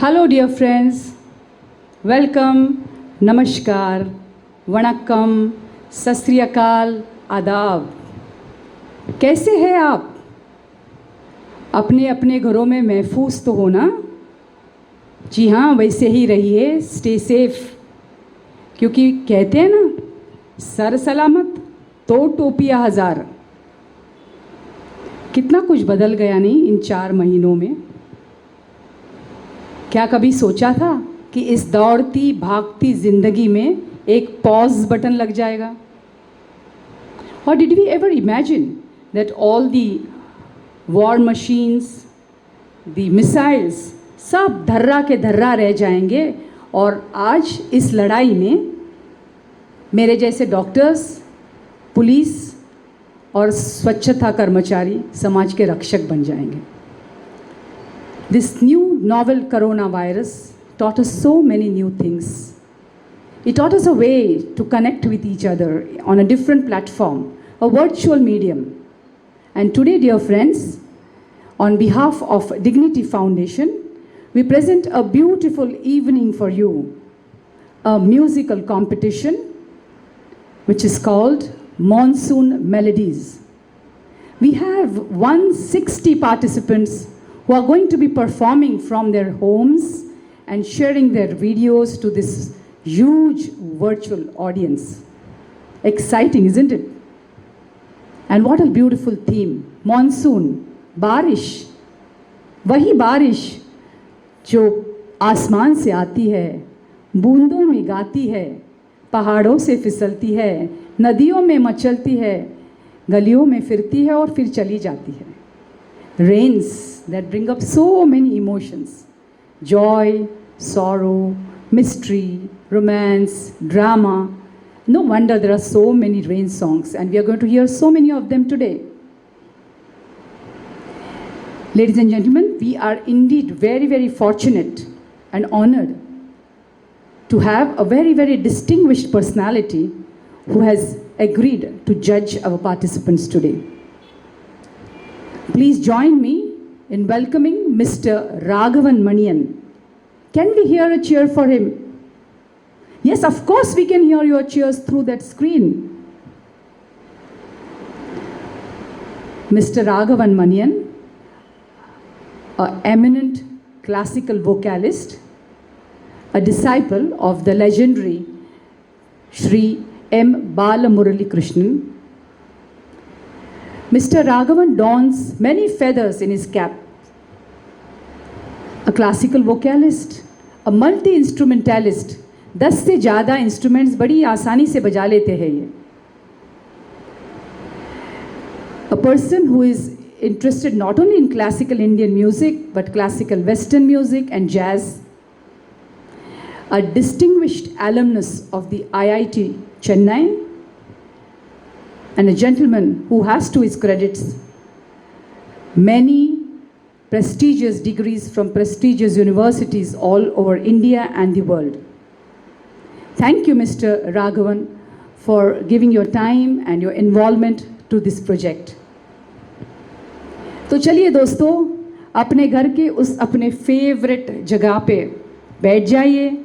Hello dear friends, welcome, namaskar, वणक्कम, सत श्री अकाल, आदाब। कैसे हैं आप? अपने अपने घरों में महफूज तो हो ना? जी हाँ, वैसे ही रहिए, स्टे सेफ, क्योंकि कहते हैं ना, सर सलामत तो टोपियाँ हज़ार। कितना कुछ बदल गया नहीं इन 4 महीनों में। क्या कभी सोचा था कि इस दौड़ती भागती ज़िंदगी में एक पॉज बटन लग जाएगा? Or did we ever imagine that all the war machines, the missiles, सब धर्रा के धर्रा रह जाएंगे और आज इस लड़ाई में मेरे जैसे डॉक्टर्स, पुलिस और स्वच्छता कर्मचारी समाज के रक्षक बन जाएंगे। This new novel coronavirus taught us so many new things. It taught us a way to connect with each other on a different platform, a virtual medium. And today, dear friends, on behalf of Dignity Foundation, we present a beautiful evening for you, a musical competition which is called Monsoon Melodies. We have 160 participants who are going to be performing from their homes and sharing their videos to this huge virtual audience. Exciting, isn't it? And what a beautiful theme. Monsoon, बारिश, वही बारिश जो आसमान से आती है, बूंदों में गाती है, पहाड़ों से फिसलती है, नदियों में मचलती है, गलियों में फिरती है और फिर चली जाती है. Rains that bring up so many emotions: joy, sorrow, mystery, romance, drama. No wonder there are so many rain songs, and we are going to hear so many of them today. Ladies and gentlemen, we are indeed very, very fortunate and honored to have a very, very distinguished personality who has agreed to judge our participants today. Please join me in welcoming Mr. Raghavan Manian. Can we hear a cheer for him? Yes, of course we can hear your cheers through that screen. Mr. Raghavan Manian, an eminent classical vocalist, a disciple of the legendary Shri M. Balamurali Krishnan. Mr. Raghavan dons many feathers in his cap. A classical vocalist, a multi-instrumentalist, 10 से ज़्यादा instruments बड़ी आसानी से बजा लेते हैं ये. A person who is interested not only in classical Indian music but classical Western music and jazz. A distinguished alumnus of the IIT Chennai, and a gentleman who has to his credits many prestigious degrees from prestigious universities all over India and the world. Thank you, Mr. Raghavan, for giving your time and your involvement to this project. तो चलिए दोस्तों, अपने घर के उस अपने favourite जगह पे बैठ जाइए.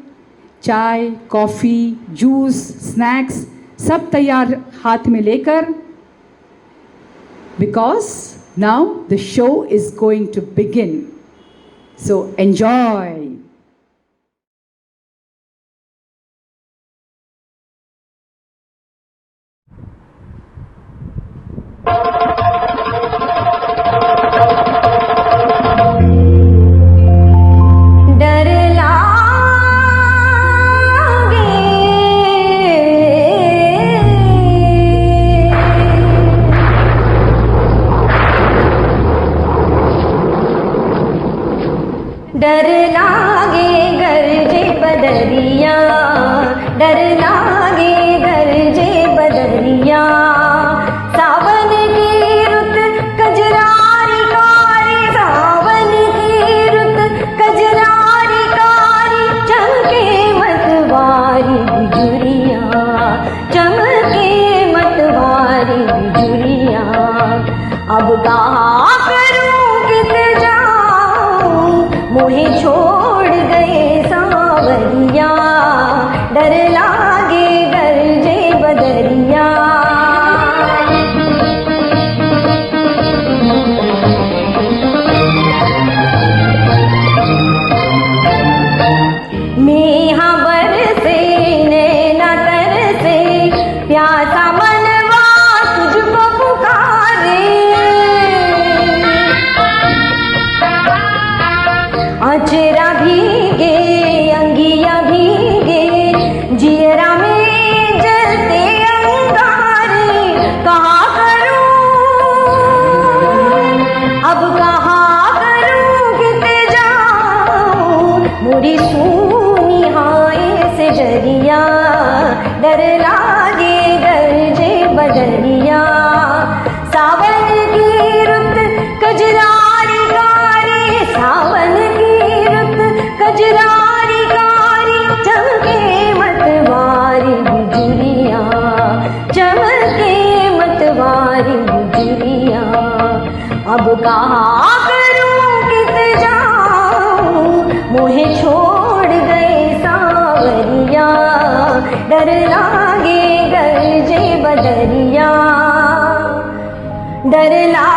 चाय, कॉफ़ी, जूस, स्नैक्स सब तैयार हाथ में लेकर, because now the show is going to begin. So enjoy. डर लागे गरजे बदरिया, डर लागे गरजे बदरिया, सावन की रुत कजरारी कारी, सावन की रुत कजरारी कारी, चमके मतवारी बिजुरिया, चमके मतवारी बिजुरिया. अब कहाँ करूँ कित जाऊँ, मोहे छोड़ डर लागे गरजे बदरिया सावन की रुत कजरारी कारी सावन की रुत कजरारी कारी चमके मतवारी बिजुरिया चमके मतवारी बिजुरिया अब कहाँ करूं कित जाऊं मुझे छोड़ गए सावरिया डर लागे गरजे बदरिया डर लागे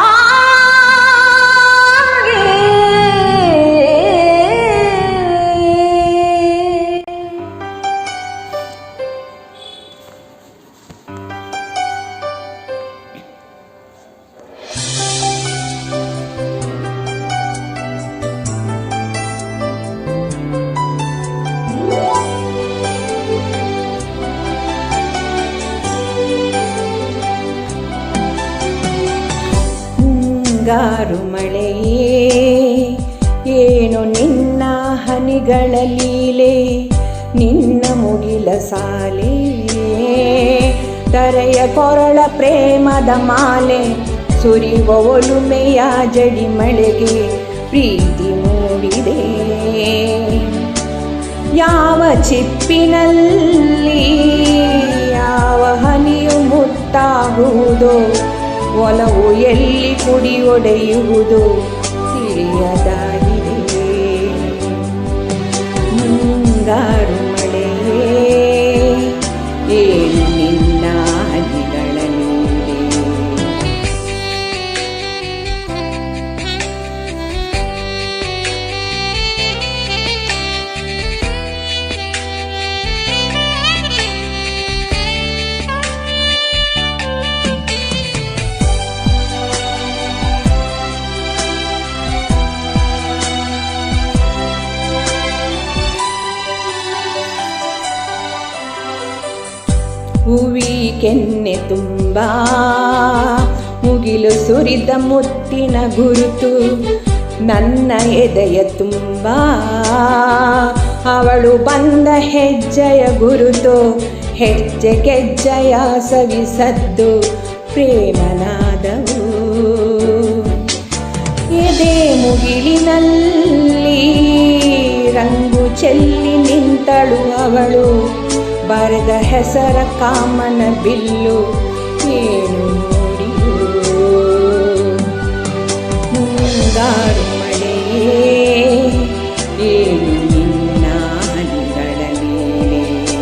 ಮುಂಗಾರು ಮಳೆಯೇ ಏನು ನಿನ್ನ ಹನಿಗಳ ಲೀಲೆ ನಿನ್ನ ಮುಗಿಲ ಸಾಲೆ ತರೆಯ ಕೊರಳ ಪ್ರೇಮದ ಮಾಲೆ ಸುರಿವ ಒಲುಮೆಯ ಜಡಿ ಮಳೆಗೆ ಪ್ರೀತಿ ಮೂಡಿದೆ ಯಾವ ಚಿಪ್ಪಿನಲ್ಲಿ ಯಾವ ಹನಿಯು ಮುತ್ತಾಗುವುದೋ ಒಲವು ಎಲ್ಲಿ ಕುಡಿಯೊಡೆಯುವುದು ತಿಳಿಯದಾಗಿದೆ ಮುಂಗಾರು ಮಳೆಯೇ ಏನು ನಿನ್ನ ಹನಿಗಳ ನೀಡೆ ಹೂವಿ ಕೆನ್ನೆ ತುಂಬ ಮುಗಿಲು ಸುರಿದ ಮುತ್ತಿನ ಗುರುತು ನನ್ನ ಎದೆಯ ತುಂಬ ಅವಳು ಬಂದ ಹೆಜ್ಜೆಯ ಗುರುತು ಹೆಜ್ಜೆ ಗೆಜ್ಜೆಯ ಸವಿಸದ್ದು ಪ್ರೇಮನಾದವು ಎದೆ ಮುಗಿಲಿನಲ್ಲಿ ರಂಗು ಚೆಲ್ಲಿ ನಿಂತಳು ಅವಳು ಬರೆದ ಹೆಸರ ಕಾಮನ ಬಿಲ್ಲು ಏನು ನೋಡಿಯೋ ಮುಂಗಾರು ಮಳೆಯೇ ಏನು ನಿನ್ನ ಹನಿಗಳ ಲೀಲೆ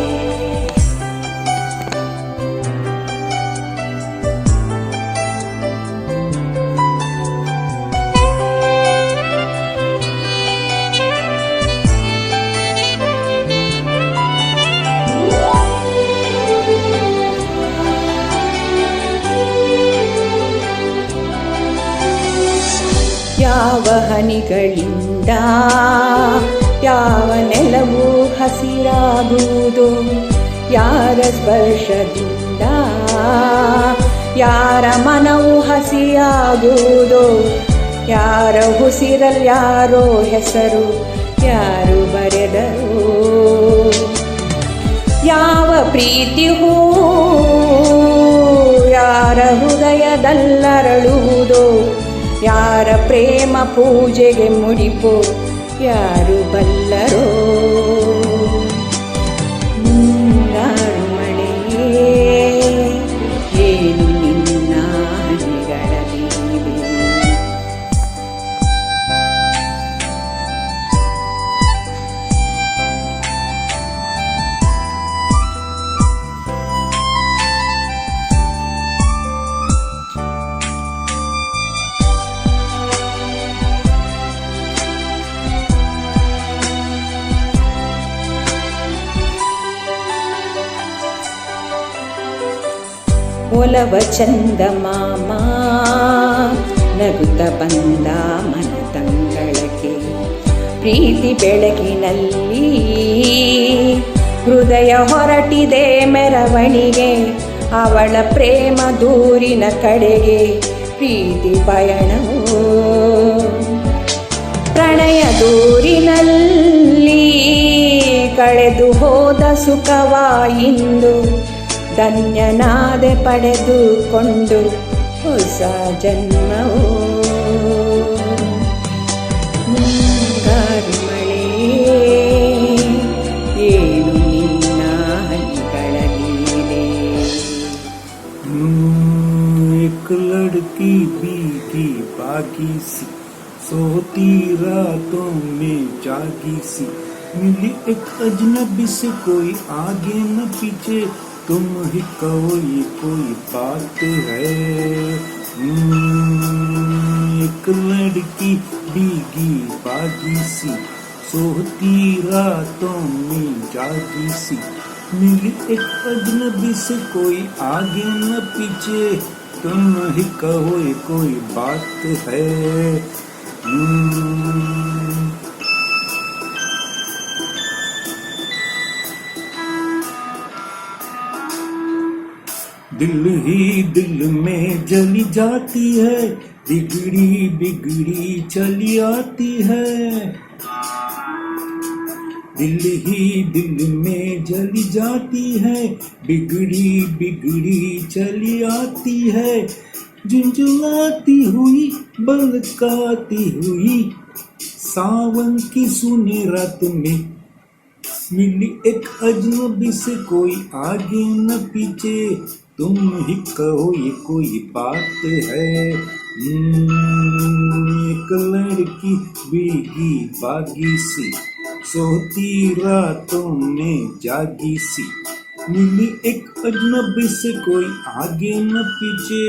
ಯಾವ ಹನಿಗಳಿಂದ ಯಾವ ನೆಲವು ಹಸಿರಾಗುವುದು ಯಾರ ಸ್ಪರ್ಶದಿಂದ ಯಾರ ಮನವು ಹಸಿಯಾಗುವುದು ಯಾರ ಉಸಿರಲ್ಲಿ ಯಾರೋ ಹೆಸರು ಯಾರು ಬರೆದರು ಯಾವ ಪ್ರೀತಿ ಹೂ ಯಾರ ಹೃದಯದಲ್ಲರಳುವುದು ಯಾರ ಪ್ರೇಮ ಪೂಜೆಗೆ ಮುಡಿಪೋ ಯಾರು ಬಲ್ಲರೋ ಮುಂಗಾರು ಮಳೆಯೇ ಏನು ನಿನ್ನ ಹನಿಗಳ ಲೀಲೆ ಒಲವ ಚಂದ ಮಾಮ ನಗುತ್ತ ಬಂದ ಮನತಂಗಳಕ್ಕೆ ಪ್ರೀತಿ ಬೆಳಕಿನಲ್ಲಿ ಹೃದಯ ಹೊರಟಿದೆ ಮೆರವಣಿಗೆ ಅವಳ ಪ್ರೇಮ ದೂರಿನ ಕಡೆಗೆ ಪ್ರೀತಿ ಪಯಣವು ಪ್ರಣಯ ದೂರಿನಲ್ಲಿ ಕಳೆದು ಹೋದ ಸುಖವಾಯಿಂದು ಧನ್ಯನಾದೆ ಪಡೆದುಕೊಂಡು ಹೊಸ ಜನ್ಮವು ಮುಂಗಾರು ಮಳೆಯೇ ಏನು ನಿನ್ನ ಹನಿಗಳ ಲೀಲೆ. एक लड़की भीगी बागी सी सोती रातों में जागी सी मिली एक अजनबी से कोई आगे न पीछे तुम ही कहो ये कोई बात है. एक लड़की भीगी बागी सी सोती रातों में जागी सी मिली एक अजनबी से कोई आगे न पीछे तुम ही कहो ये कोई बात है. दिल ही दिल में जली जाती है बिगड़ी बिगड़ी चली आती है. दिल ही दिल में जली जाती है बिगड़ी बिगड़ी चली आती है. झुंझुलाती हुई बलकाती हुई सावन की सुनी रात में मिली एक अजनबी से कोई आगे न पीछे तुम ही कहो ये कोई बात है. एक लड़की भीगी बागी सी सोती रातों में जागी सी मिली एक अजनबी से कोई आगे न पीछे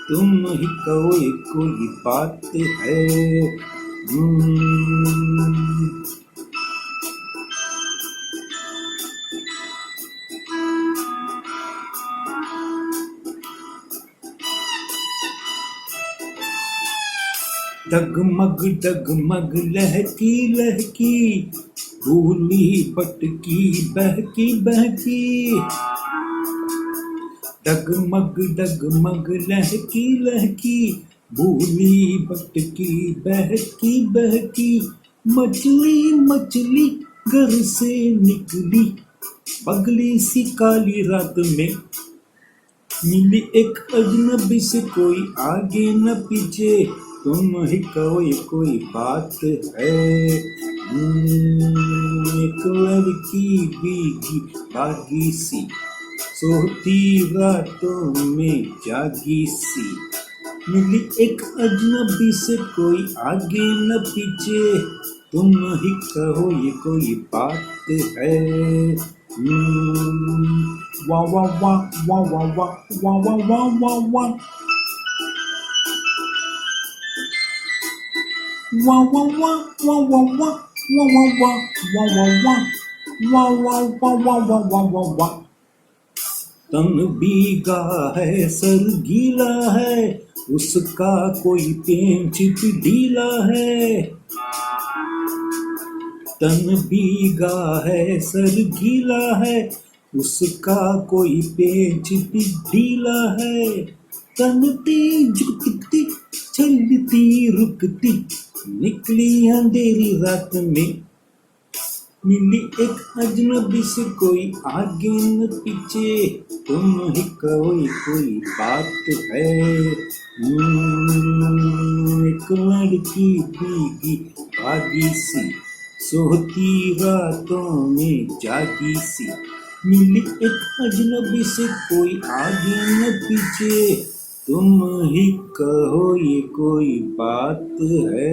तुम ही कहो ये कोई बात है. डगमग लहकी लहकी भूली पटकी बहकी बहकी. डगमग लहकी लहकी भूली पटकी बहकी बहकी. मछली मछली घर से निकली पगली सी काली रात में मिली एक अजनबी से कोई आगे न पीछे तुम ही कहो ये कोई बात है. एक लड़की भीगी बागी सी सोती रातों में जागी सी मिली एक अजनबी से कोई आगे न पीछे तुम ही कहो ये कोई बात है. वाह वाह वाह वाह वाह वाह वाह वाह वाह वाह वाह. Wah wah wah wah wah wah wah wah wah wah wah wah wah wah wah wah wah wah wah wah. तन भीगा है सर गीला है उसका कोई पेंच ढीला है. तन भीगा है सर गीला है उसका कोई पेंच ढीला है. तनती झुकती चलती रुकती निकली अंधेरी रात में मिली एक अजनबी से कोई आगे न पीछे तुम ही कहो ये कोई बात है. एक लड़की भीगी बागी सी सोती रातों में जागी सी मिली एक अजनबी से कोई आगे न पीछे तुम ही कहो ये कोई बात है.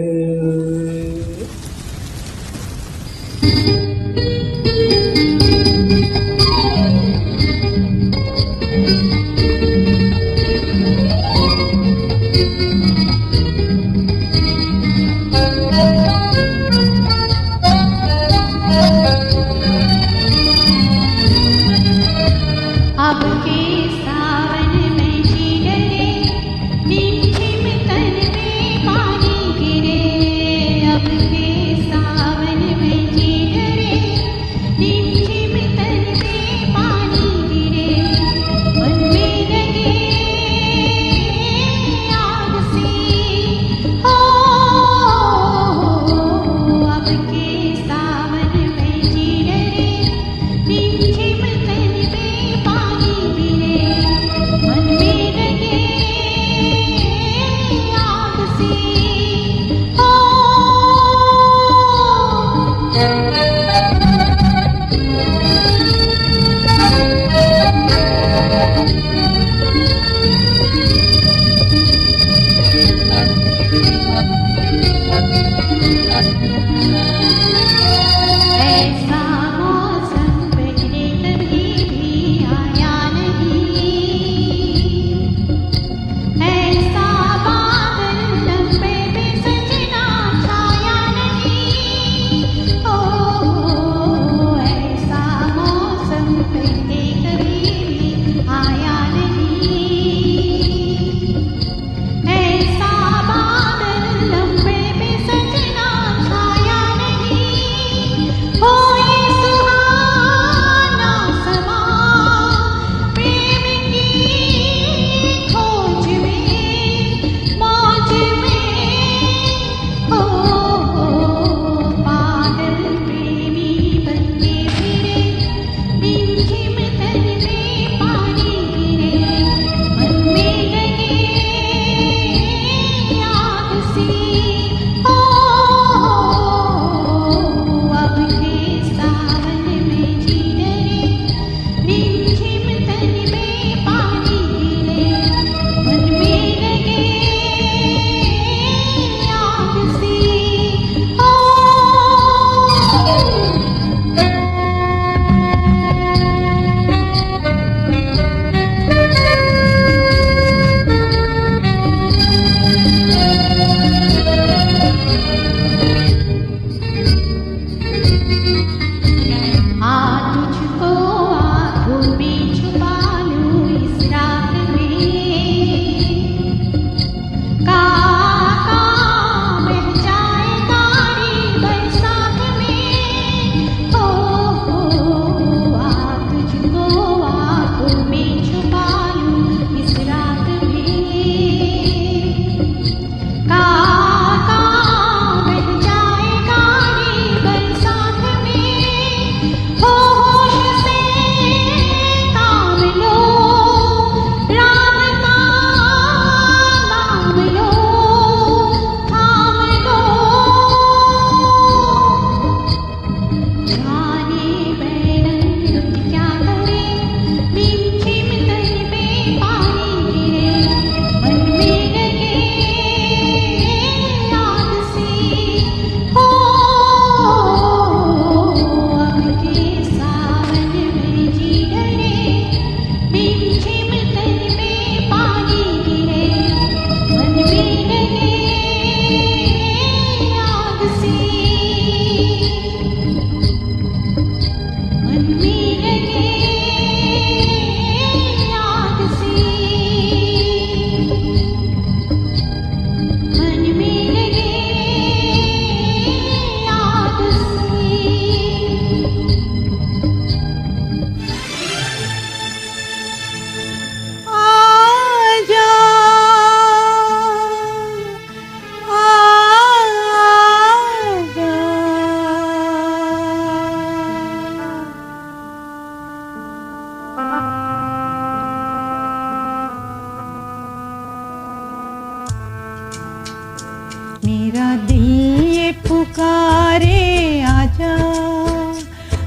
पुकारे आजा,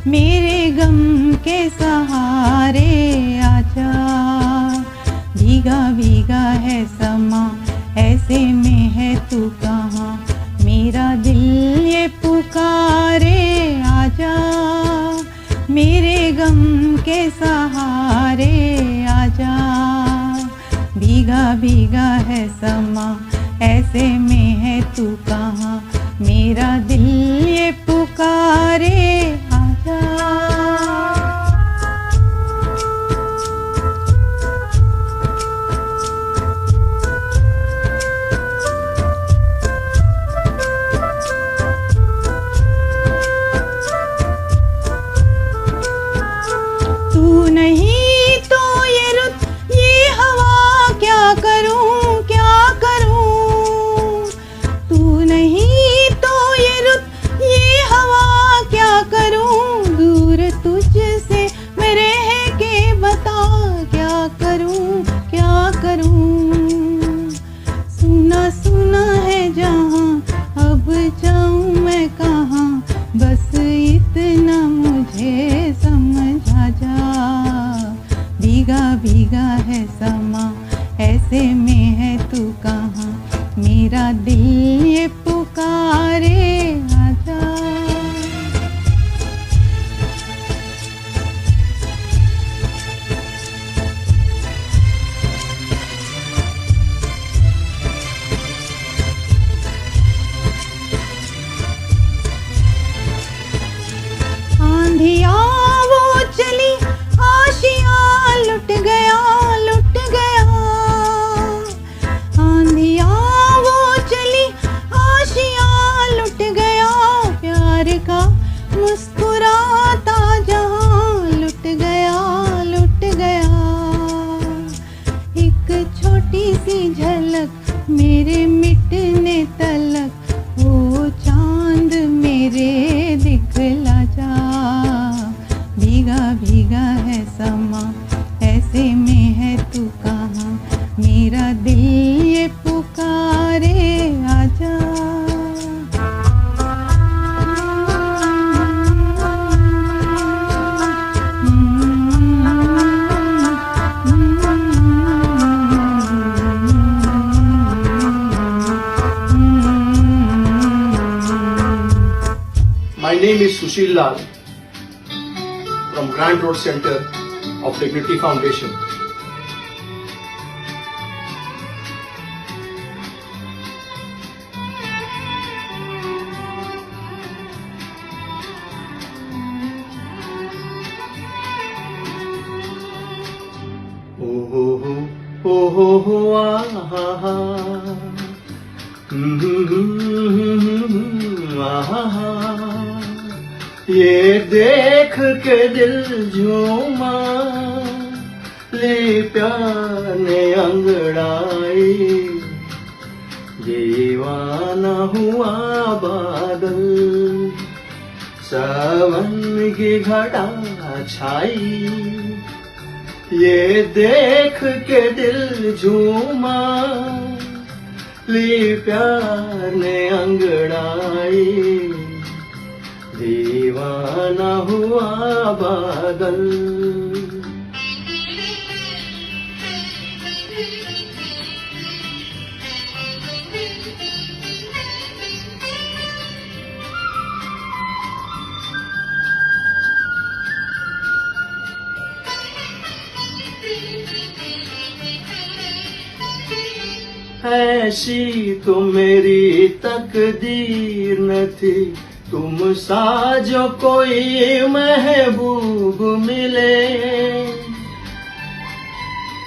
मेरे गम के सहारे आजा। भीगा भीगा है समा, ऐसे में है तू कहाँ, मेरा दिल ये पुकारे आजा, मेरे गम के सहारे आजा। भीगा भीगा है समा, ऐसे में है तू कहाँ, मेरा दिल ये पुकारे आजा। तू नहीं तो ये रुत ये हवा क्या करूं क्या करूं, तू नहीं तो ये रुत ये हवा क्या करूं, दूर तुझसे मैं रह के बता क्या करूं क्या करूं। सुना सुना है जहां, अब जाऊं मैं कहां, बस इतना मुझे समझ आ जा। भीगा भीगा है समा, ऐसे में है तू कहाँ, मेरा दिल ये पुकारे आजा। आंधिया वो चली, आशिया लुट गया लुट गया। आंधिया वो चली, आशिया लुट गया, प्यार का मुस्कुराता जहां लुट गया लुट गया। एक छोटी सी झलक मेरे मिटने तलक, वो चांद मेरे दिखला जा। भीगा भीगा है समा, ऐसे में है तू कहाँ, मेरा दिल ये पुकारे आजा। My name is Sushil Lal from Grand Road Center of Dignity Foundation. Oh, ah, ah, ah. ये देख के दिल झूमा, ले प्यार ने अंगड़ाई, दीवाना हुआ बादल, सावन की घटा छाई। ये देख के दिल झूमा, ले प्यार ने अंगड़ाई, दीवाना हुआ बादल। ऐसी तो मेरी तकदीर न थी, तुम सा जो कोई महबूब मिले।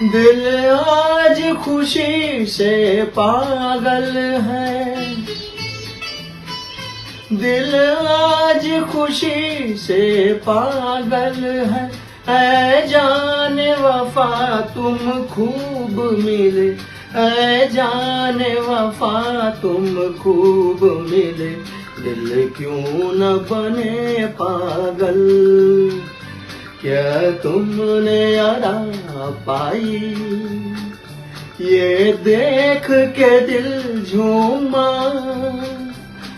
दिल आज खुशी से पागल है, दिल आज खुशी से पागल है। ऐ जाने वफा तुम खूब मिले, ऐ जाने वफा तुम खूब मिले। दिल क्यों न बने पागल, क्या तुमने अदा पाई। ये देख के दिल झूमा,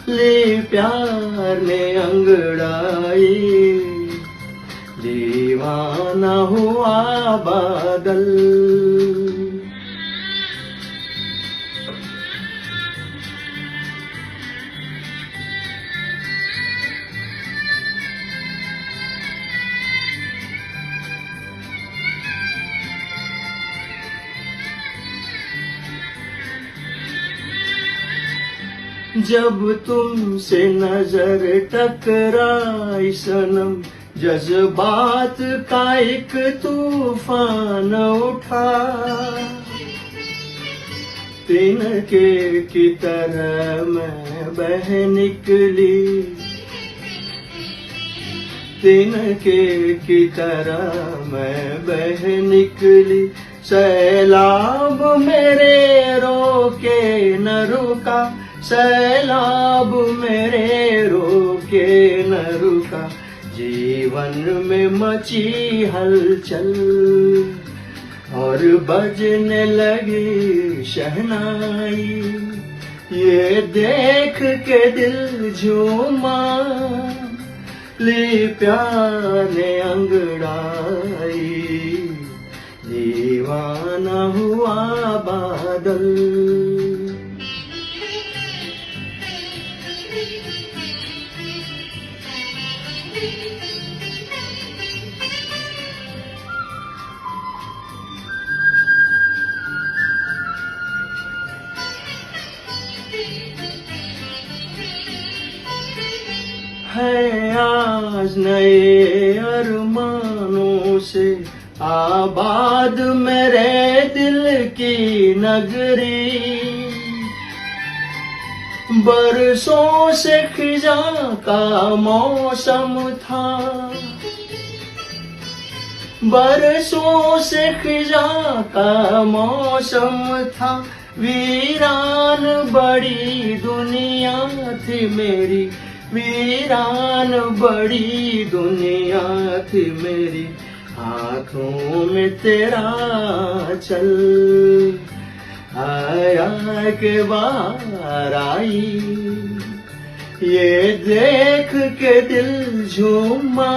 ले प्यार ने अंगड़ाई, दीवाना हुआ बादल। जब तुमसे नजर टकराई सनम, जज्बात का एक तूफान उठा, तिनके की तरह मैं बह निकली, तिनके की तरह मैं बह निकली। सैलाब मेरे रोके न रुका, सैलाब मेरे रोके न रुका, जीवन में मची हलचल और बजने लगी शहनाई। ये देख के दिल झूमा, ले प्यार ने अंगड़ाई, दीवाना हुआ बादल। है आज नए अरमानों से आबाद मेरे दिल की नगरी, बरसों से खिजा का मौसम था, बरसों से खिजा का मौसम था। वीरान बड़ी दुनिया थी मेरी, वीरान बड़ी दुनिया थी मेरी, हाथों में तेरा चल आया के बाहर आई। ये देख के दिल झूमा,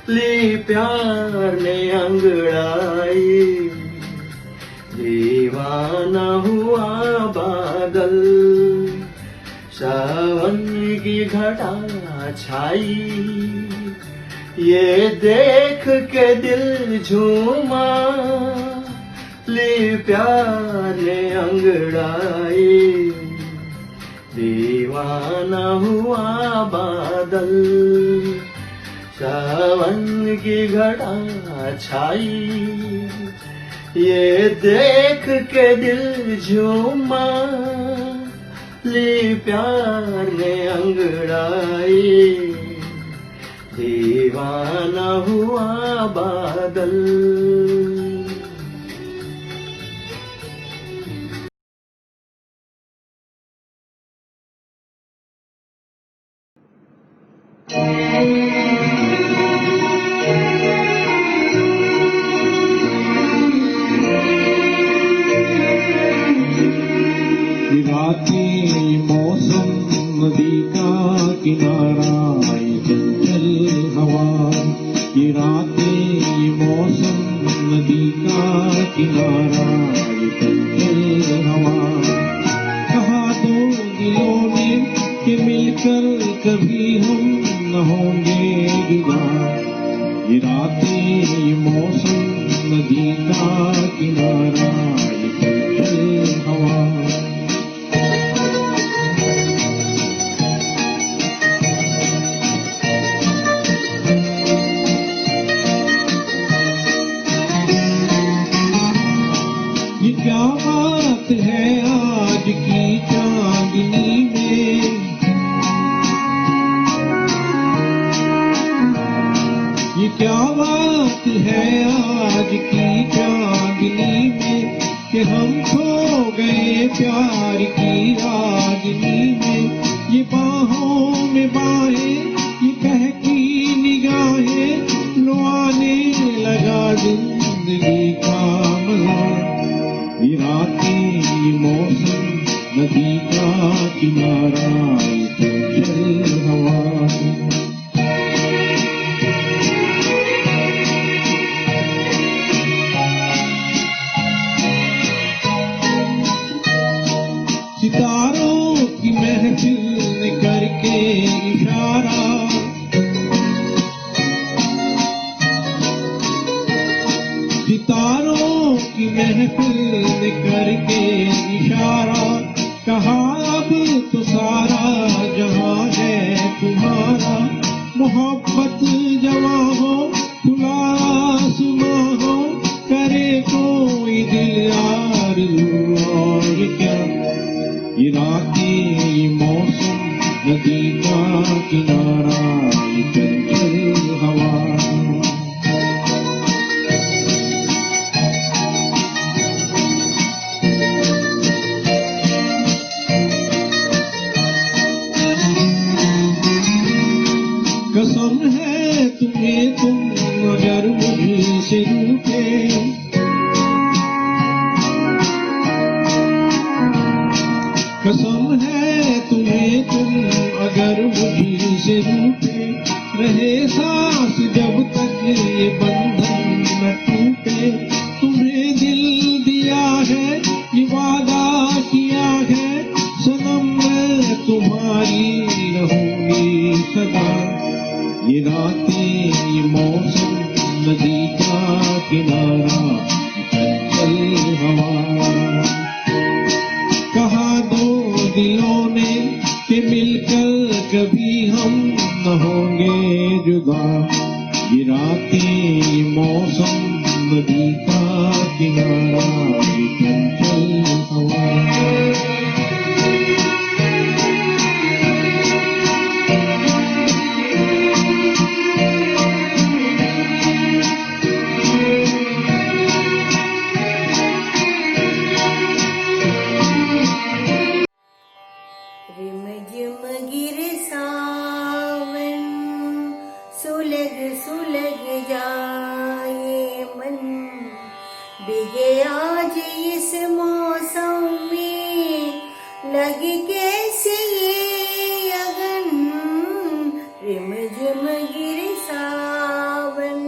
ले प्यार ने अंगड़ाई, दीवाना हुआ बादल। सावन की घटा छाई, ये देख के दिल झूमा, ले प्यार ने अंगड़ाई, दीवाना हुआ बादल। सावन की घटा छाई, ये देख के दिल झूमा, ले प्यार ने अंगड़ाई, दीवाना हुआ बादल। रातें मौसम नदी का किनारा, चंचल हवा। ये रातें मौसम नदी का किनारा, चंचल हवा। कहा दो दिलों ने कि मिलकर कभी हम न होंगे जुदा। ये रातें ये मौसम नदी का किनारा, चंचल हवा। क्या बात है आज की चांदनी में, ये क्या बात है आज की चांदनी में, कि हम खो गए प्यार की रागनी में। ये बाहों में बाहें, ये बहकी निगाहें, लुआने लगा जिंदगी का मजा। ये रातें ये मौसम नदी का किनारा ये चंचल हवा है। सितारों की महफिल ने करके इशारा, सितारों की महफिल ने करके इशारा, कहा अब तो सारा जहां है तुम्हारा। मोहब्बत जवां हो खुला आसमां हो, करे कोई दिल आरज़ू और क्या। ये रातें ये मौसम नदी का किनारा ये चंचल हवा। कसम है तुम्हें तुम अगर मुझसे रूठे, कसम है तुम्हें तुम अगर मुझसे रूठे, रहे सांस जब तक ये बंधन न टूटे। तुम्हें दिल दिया है ये वादा किया है, सनम मैं तुम्हारी रहूंगी सदा। ये रातें ये मौसम नदी का किनारा चंचल हवा। कहा दो दिलों ने कि मिलकर कभी हम न होंगे जुदा। ये रातें ये मौसम नदी का किनारा ये चंचल हवा। रिम झिम गिरे सावन, सुलग सुलग जाए मन। भीगे आज इस मौसम में, लगे कैसे ये अगन। रिम झिम गिरे सावन,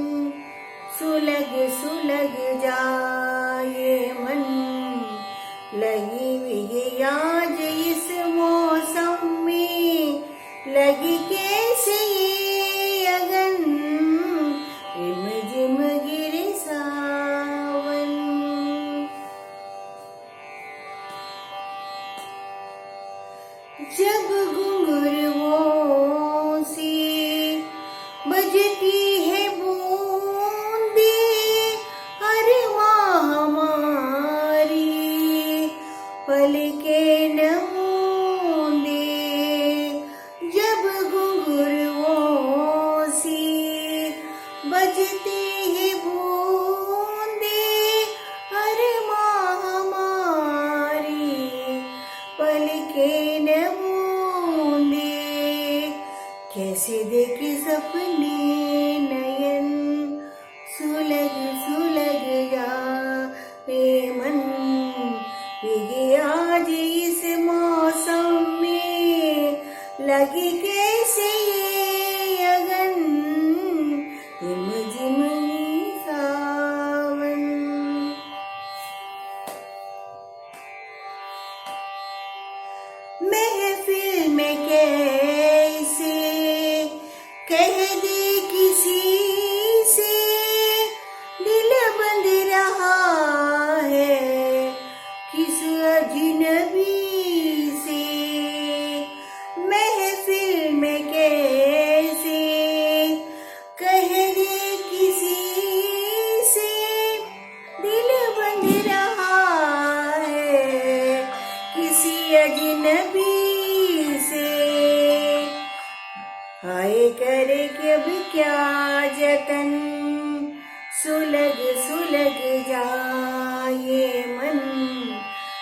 सुलग सुलग जाए मन। लगी भीगे आज इस मौसम में, लगी कैसे ये अगन। रिम झिम गिरे सावन। जब घुंघरुओं से बजती है बूंदे, अरे माँ हमारी पलके न मूंदे। जब घुंघरुओं से बजती है बूंदे, अरे माँ हमारी पलके न मूंदे। कैसे देखे सपने नयन, सुलग सुलग जाए मन। भीगे आज इस मौसम में, लगी कैसे ये अगन। झिम झिम सावन। महफिल में कैसे कह दे किसी से, दिल बंध रहा है किस अजनबी से। महफिल में कैसे कह दे किसी से, दिल बंध रहा है किसी अजनबी से। हाय करे कि अब क्या जतन, सुलग सुलग जाए मन।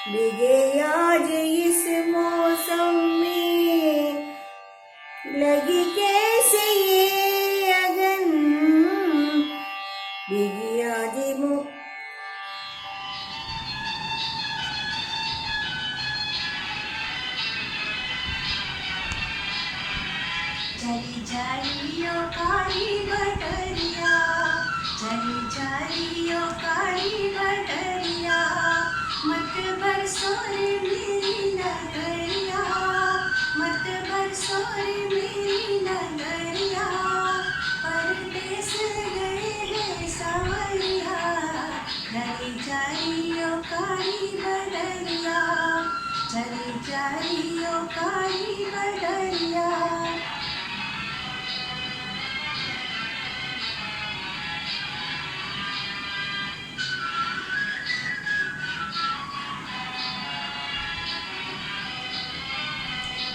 भीगे आज इस मौसम में, लगी कैसे ये अगन। भीगी आज चली जाइयो काली बटरिया, चली जाइयो काली बटरिया, मत बरसो रे मेरी नगरिया, मत बरसो रे मेरी नगरिया, परदेस गए हैं सावरिया, चली जाइयो काली बटरिया, चली जाइयो काली बटरिया।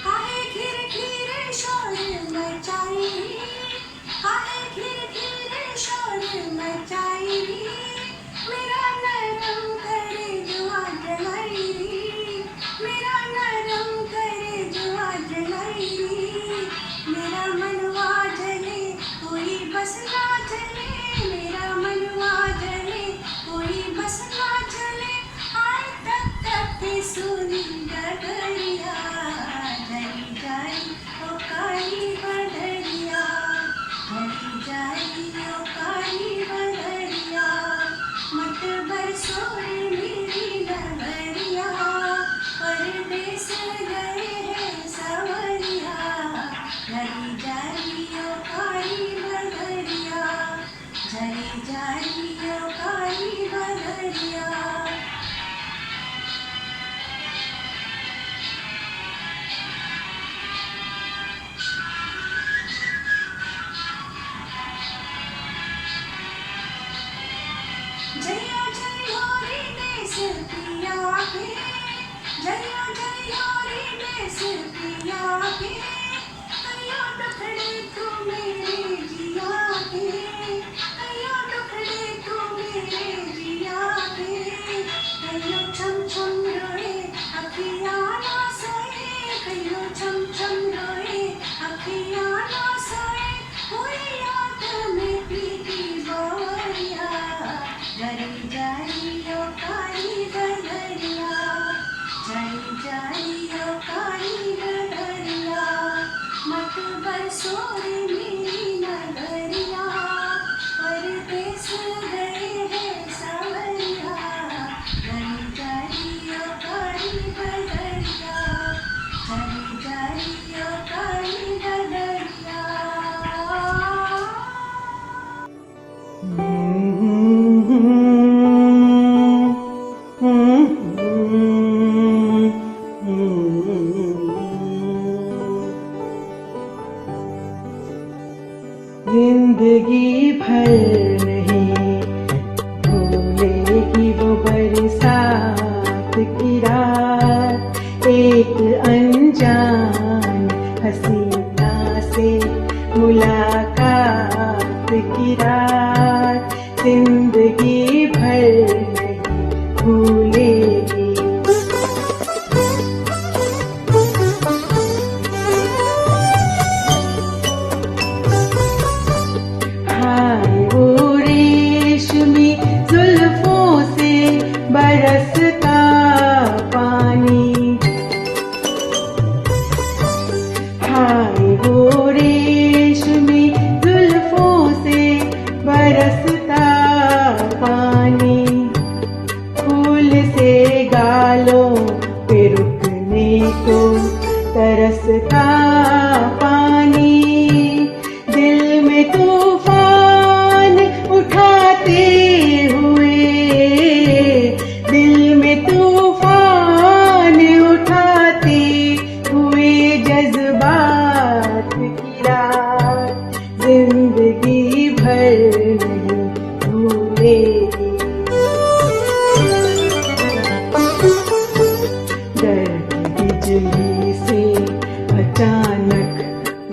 काहे घिर घिरे शोर मचाई, काहे घिर घिरे शोर मचाई, मेरा नरम करे जुआ जलाई, मेरा नरम करे जुआ जलाई, मेरा मनवा जले कोई बस ना जले, मेरा मनवा जले कोई बस ना जले, आए तक तक सुनी डगरिया, जली जाई ओ काली बदरिया, जली जाई ओ काली बदरिया, मत बरसो रे मेरी नगरिया, परदेस गए हैं सावरिया, जली जाई ओ काली बदरिया, जली जाई ओ काली बदरिया। जया जया रे देश पिया के, जया जया रे देश पिया के, कयो दुखड़े तू मेरे जिया के, कयो दुखड़े तू मेरे जिया के, कयो छम छम रोए अखियाँ ना सोए, कयो छम छम रोए अखियाँ ना सोए, कोई याद में पीती बावरिया, जली जाइयो काली बदरिया, जली जाइयो काली बदरिया, मत बरसो रे मेरी नगरिया, परदेस गए हैं सावरिया, जली जाइयो काली बदरिया, जली जाइयो काली बदरिया। जिंदगी भर नहीं भूलेगी वो बरसात की रात, एक अनजान हसीना से मुलाकात की रात, जिंदगी भर नहीं भूलेगी। हाय वो रेशमी जुल्फों से बरसता पानी, हाय वो रेशमी जुल्फों से बरसता पानी, फूल से गालों पे रुकने को तरसता पानी, दिल में तूफान उठाते हुए, दिल में तूफान उठाते हुए जज्बात की रात, जिंदगी भर नहीं भूलेगी। डर की बिजली से अचानक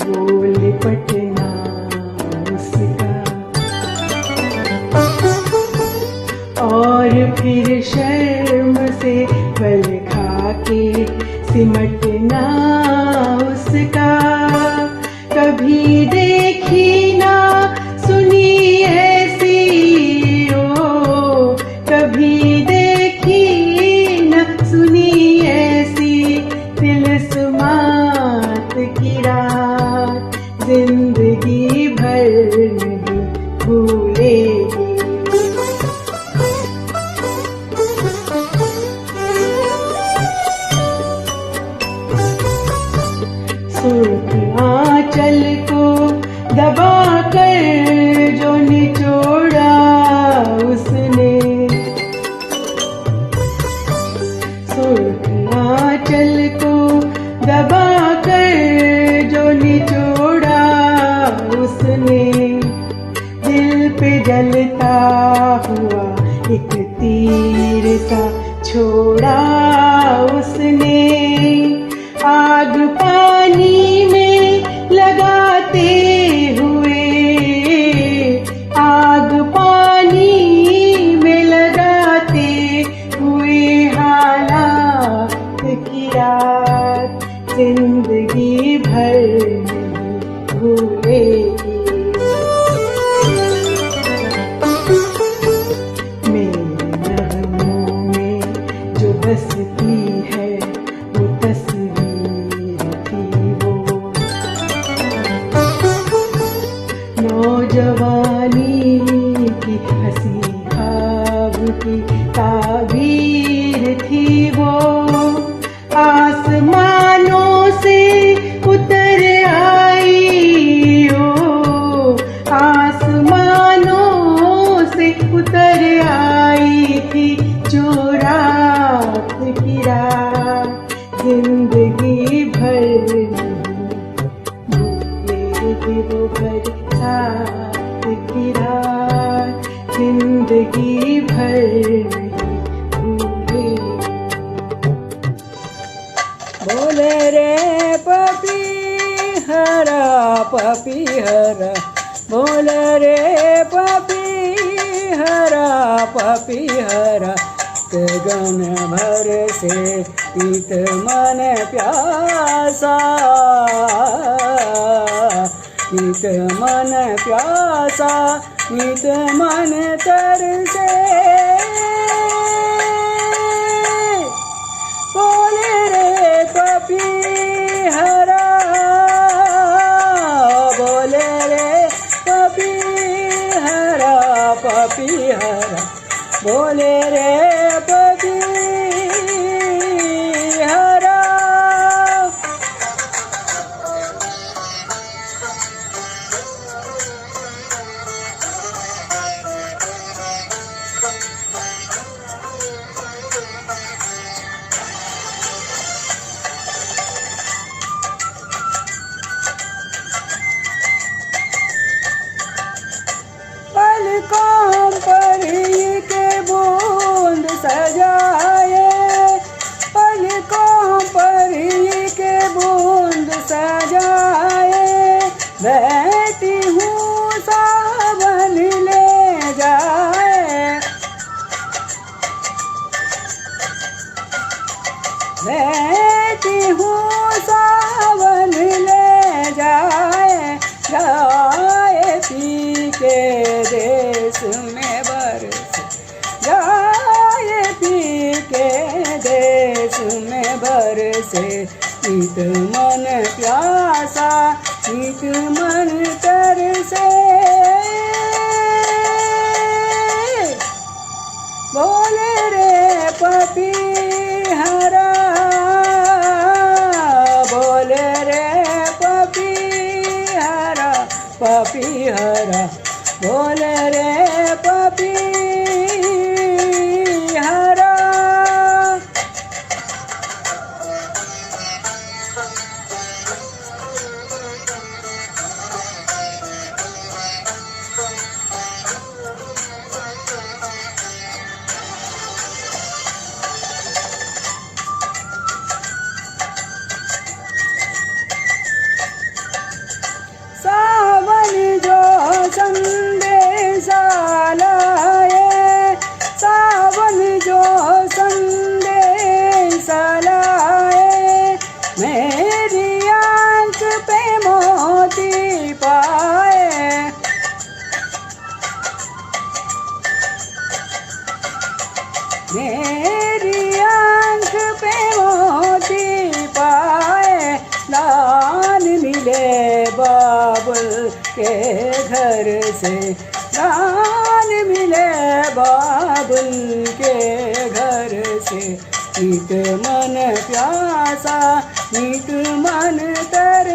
बोल पटना उसका, और फिर शर्म से पल खा के सिमटना उसका, कभी देखी ना सुनी ऐसी ओ, कभी देखी न सुनी ऐसी तिलस्मात की रात, सुर्ख आंचल को दबा कर जो निचोड़ा उसने, सुर्ख आंचल को दबा कर जो निचोड़ा उसने, दिल पे जलता हुआ एक तीर सा छोड़ा उसने, आग पानी में लगाते हुए, आग पानी में लगाते हुए हालात की रात जिंदगी भर नहीं भूलेगी। मेरे नगमों में जो बसती है वो तस्वीर थी वो, नौजवानी की हंसी ख्वाब की ताबीर थी वो, आसमानों से उतर आई ओ, आसमानों से उतर आई थी जो रात की रात जिंदगी भर नहीं भूलेगी वो बरसात की रात जिंदगी भर नहीं भूलेगी। बोले रे पपी हरा, बोले रे पपी हरा, गगन भर से पीत मन प्यासा, पीत मन प्यासा, पीत मन तरसे, बोले रे पपी हरा, बोले रे पपी हरा, बोले रे पपी हरा। पलकों पर ही के बूंद सजाए, पलकों पर ही के बूंद सजाए, बैठी हूँ सावन ले जाए, बैठी हूँ सावन ले जाए, जाए पी के देश में बरस, जाए पी के देश में बरसे, ईद मन प्यासा, ईद मन तरसे, बोले रे पपी हरा, बोले रे पपी हरा, पपी हरा, बोले रे पपी हरा। सावन जो संदेशा लाए, सावन जो संदेशा लाए, मेरी आंख पे मोती पाए, मेरी आंख पे मोती पाए, दान मिले बाबुल के घर से, दान मिले बाबुल के घर से, नीत मन प्यासा, नीत मन तर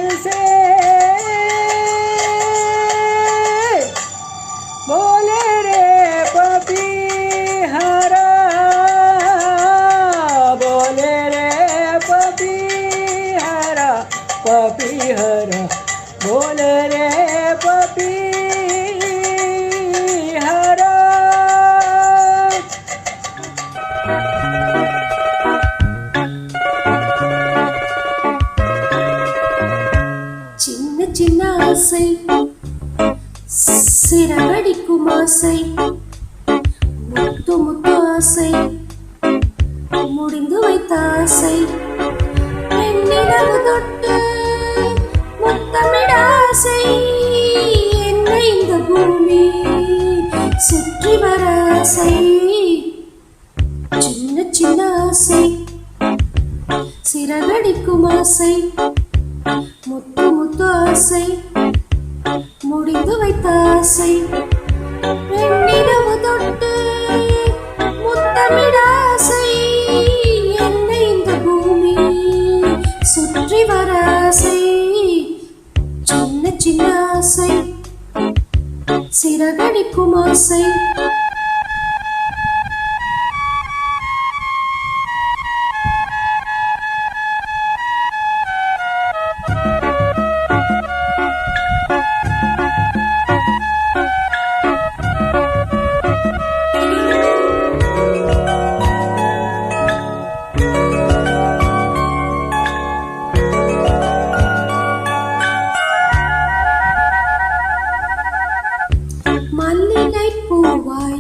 पपीहरा बोल रे पपीहरा। சின்ன சின்ன ஆசை சிறகடிக்கும் ஆசை முத்து முத்து ஆசை முடிந்து வைத்த ஆசை பெண்ணிலவு தொட்டு முத்தமிட ஆசை என்னை இந்த பூமி சுற்றி வர ஆசை சின்ன சின்ன ஆசை சிறகடிக்கும் ஆசை முத்து முத்து ஆசை முடிந்து வைத்த ஆசை பெண்ணிலவு தொட்டு முத்தமிட ஆசை என்னை இந்த பூமி சுற்றி வர ஆசை சின்ன சின்ன ஆசை சிறகடிக்கும் ஆசை. மல்லிகை பூவாய்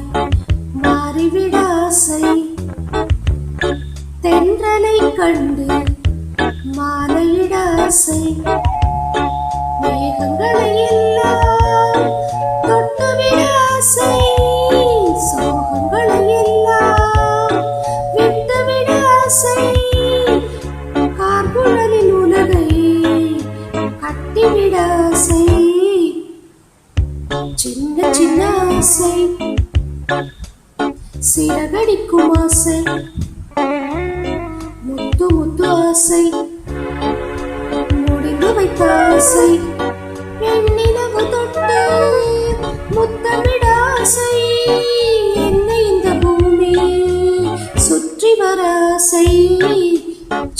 மாறிவிட ஆசை தென்றலை கண்டு மாலையிட ஆசை மேகங்களை எல்லாம் தொட்டுவிட ஆசை சோகங்களை எல்லாம் விட்டுவிட ஆசை கார்குழலின் உலகை கட்டிவிட ஆசை சின்ன சின்ன ஆசை சிறகடிக்கும் ஆசை முத்து முத்து ஆசை முடிந்து வைத்த ஆசை பெண்ணிலவு தொட்டு முத்தமிட ஆசை என்னை இந்த பூமி சுற்றி வர ஆசை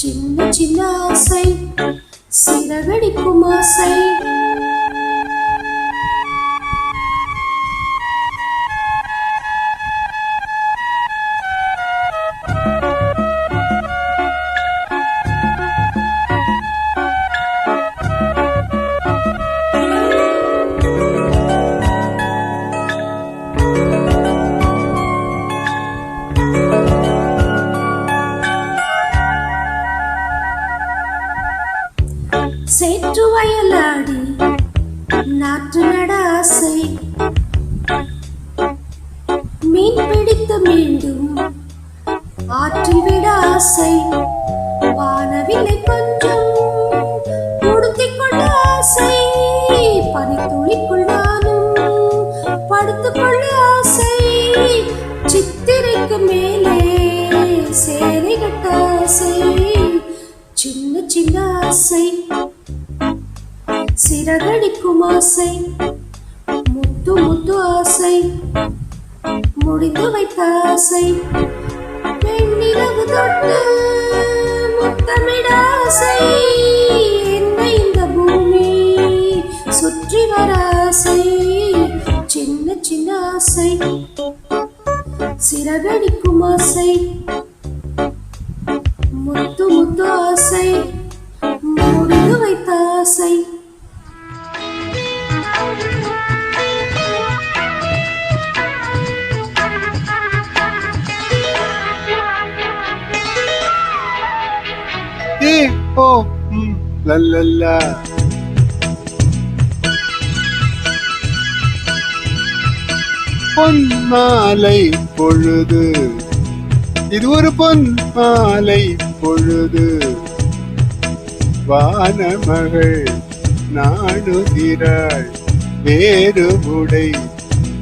சின்ன சின்ன ஆசை சிறகடிக்கும் ஆசை. சேற்று வயலாடி நாற்று நட ஆசை மீன் பிடித்து மீண்டும் ஆற்றில் விட ஆசை வானவில்லை கொஞ்சம் உடுத்திக் கொள்ள ஆசை பனித்துளிக்குள் நானும் படுத்துக் கொள்ள ஆசை சித்திரைக்கு மேலே சேலை கட்ட ஆசை சின்ன சின்ன ஆசை சிறகடிக்கும் ஆசை முத்து முத்து ஆசை முடிந்து வைத்த ஆசை பெண்ணிலவு தொட்டு முத்தமிட ஆசை என்னை இந்த பூமி சுற்றி வர ஆசை சின்ன சின்ன ஆசை சிறகடிக்கும் ஆசை முத்து முத்து ஆசை முடிந்து வைத்த ஆசை. லல்லல்லா பொன் மாலை பொழுது இது ஒரு பொன் மாலை பொழுது வானமகள் நாடுகிறாள் வேறு உடை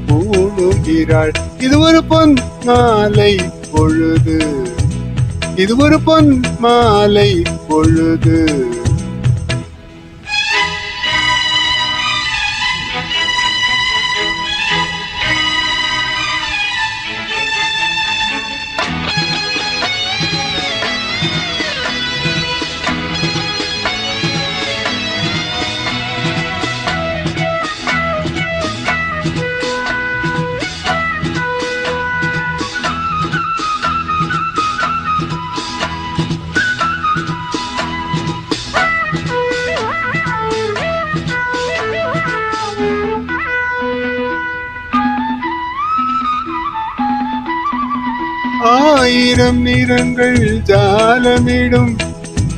பூணுகிறாள் இது ஒரு பொன் மாலை பொழுது இது ஒரு பொன் மாலை பொழுது. ஆயிரம் நிறங்கள் ஜாலமிடும்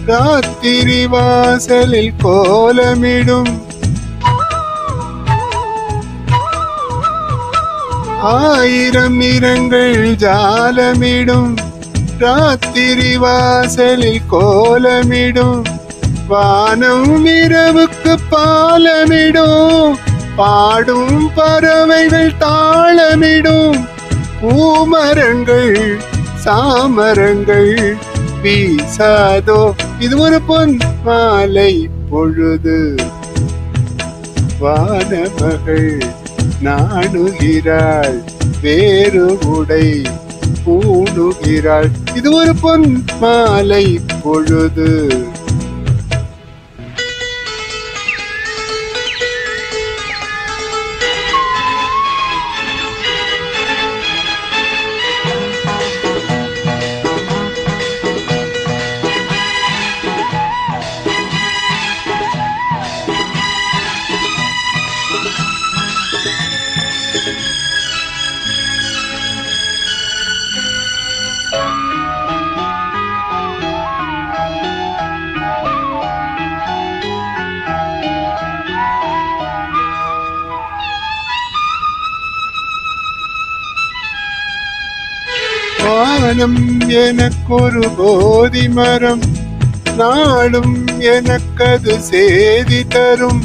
ராத்திரி வாசலில் கோலமிடும் ஆயிரம் நிறங்கள் ஜாலமிடும் ராத்திரி வாசலில் கோலமிடும் வானம் இரவுக்கு பாலமிடும் பாடும் பறவைகள் தாளமிடும் பூமரங்கள் சாமரங்கள் வீசாதோ இது ஒரு பொன் மாலை பொழுது வானமகள் நாணுகிறாள் வேறு உடை பூணுகிறாள் இது ஒரு பொன் மாலை பொழுது வானம் எனக்கொரு போதி மரம் நாளும் எனக்கது சேதி தரும்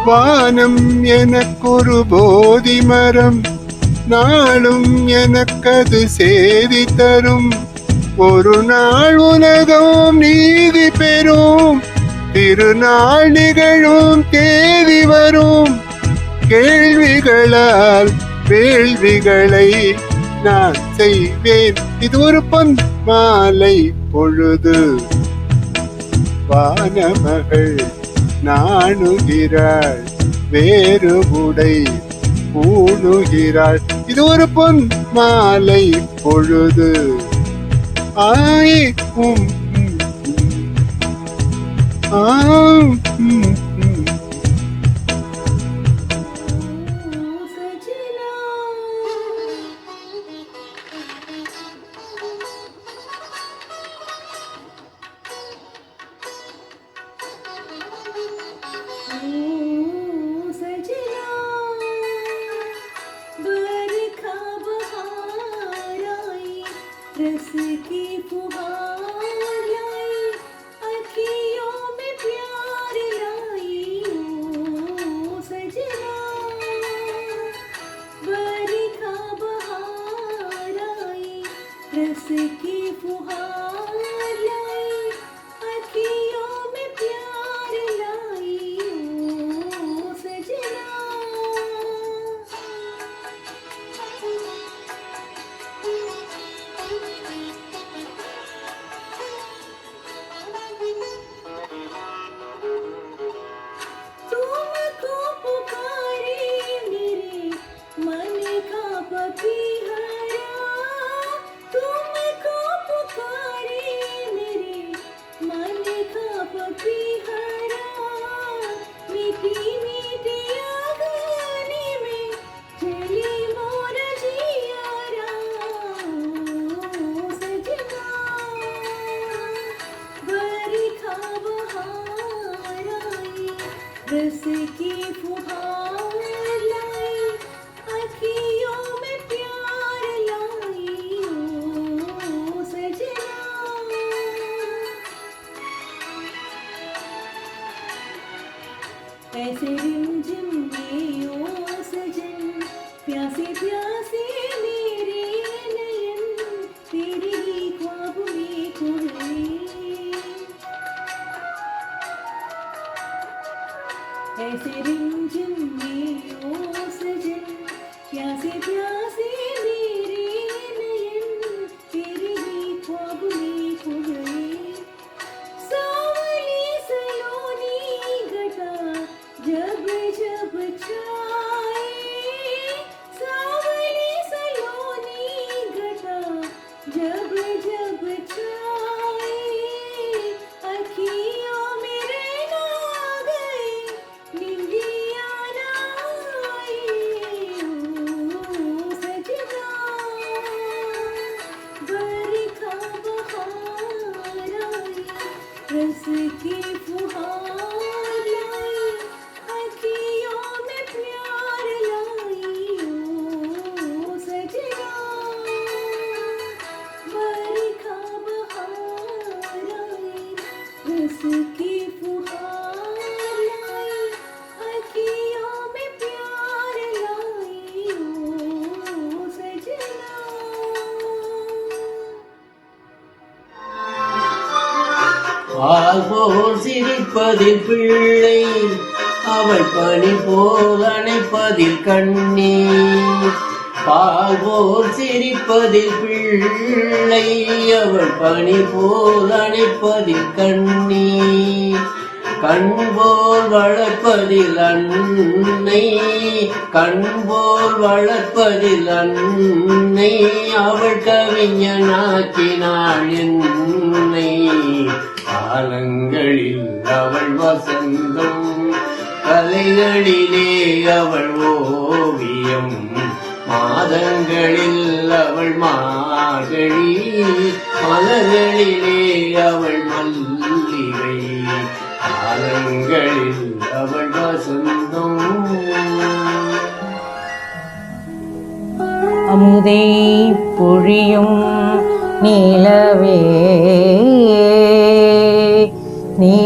வானம் எனக்கொரு போதி மரம் நாளும் எனக்கது சேதி தரும் ஒரு நாள் உலகம் நீதி பெறும் திருநாள் நிகழும் தேதி வரும் கேள்விகளால் வேள்விகளை நான் செய்வேன் இது ஒரு பொன் மாலை பொழுது வானமகள் நாணுகிறாள் வேறு உடை பூணுகிறாள் இது ஒரு பொன் மாலை பொழுது ஆய் रस की फुहार लाई अखियों में प्यार लाई ओ सजना बरखा बहार आई रस की फुहार लाई अखियों में प्यार लाई ओ सजना तुमको पुकारे मेरे मन का पपीहरा तुमको पुकारे मेरे मन का पपीहरा मीठी मीठी आंगन में चली मोर जियारा सजना बरखा बहार आई रस की फुहार लाई अखियों में प्यार लाई ओ सजना ऐसे रिमझिम में ओ सजन प्यासे प्यासे मेरे नयन तेरे ही ख्वाब में खो गए ऐसे रिमझिम में ओ सजन प्यासे प्यासे मेरे नयन तेरे ही ख्वाब में खो गए सावली सलोनी घटा जब जब छाए सावली सलोनी घटा जब जब छाए अखियों में रहना गए निंदिया ना आई ओ रस की फुहार लाई, अखियों में प्यार लाई ओ सजना, बरखा बहार आई, रस की फुहार लाई, अखियों में प्यार लाई ओ सजना. பால் போல் சிரிப்பதில் பிள்ளை, அவள் பனி போல் அணைப்பதில் கண்ணீர். பால் போல் சிரிப்பதில் பிள்ளை, அவள் பனி போல் அணைப்பதில் கண்ணீர். கண் போல் வளர்ப்பதில் அன்னை, கண் போல் வளர்ப்பதில் அன்னை, அவள் கவிஞனாக்கினாள் என்னை. காலங்களில் அவள் வசந்தம், கலைகளிலே அவள் ஓவியம், மாதங்களில் அவள் மார்கழி, மலர்களிலே அவள் மல்லிகை, காலங்களில் அவள் வசந்தம். அமுதை பொழியும் நிலவே, நீ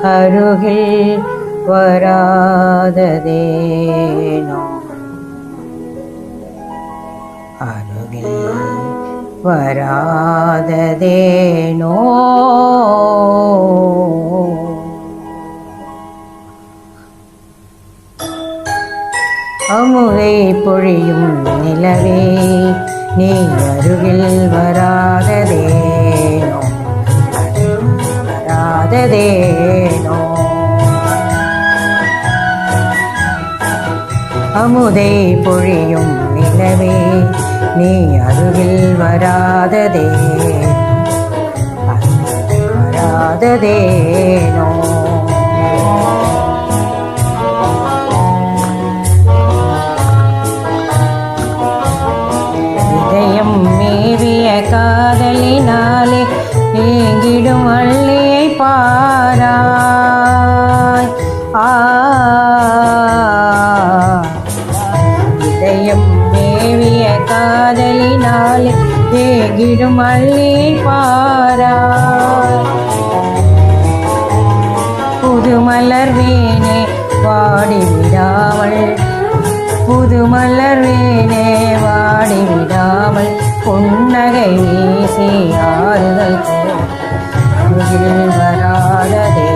அருகில் வராததேனோ, அருகில் வராததேனோ. அமுதை பொழியும் நிலவே, நீ அருகில் வராததேனோ, வராததேனோ. அமுதை பொழியும் நிலவே, நீ அருகில் வராததேனோ, வராததேனோ. இதயம் மேவிய காதலினாலே ஏங்கிடும் வள்ளியை பாராய். இதயம் மேவிய காதலினாலே ஏங்கிடும் வள்ளியை பாராய். புது மலர் வீணே வாடிவிடாமல், புது மலர் வீணே வாடிவிடாமல், புன்னகை வீசி ஆறுதல் அருகில் வராததே,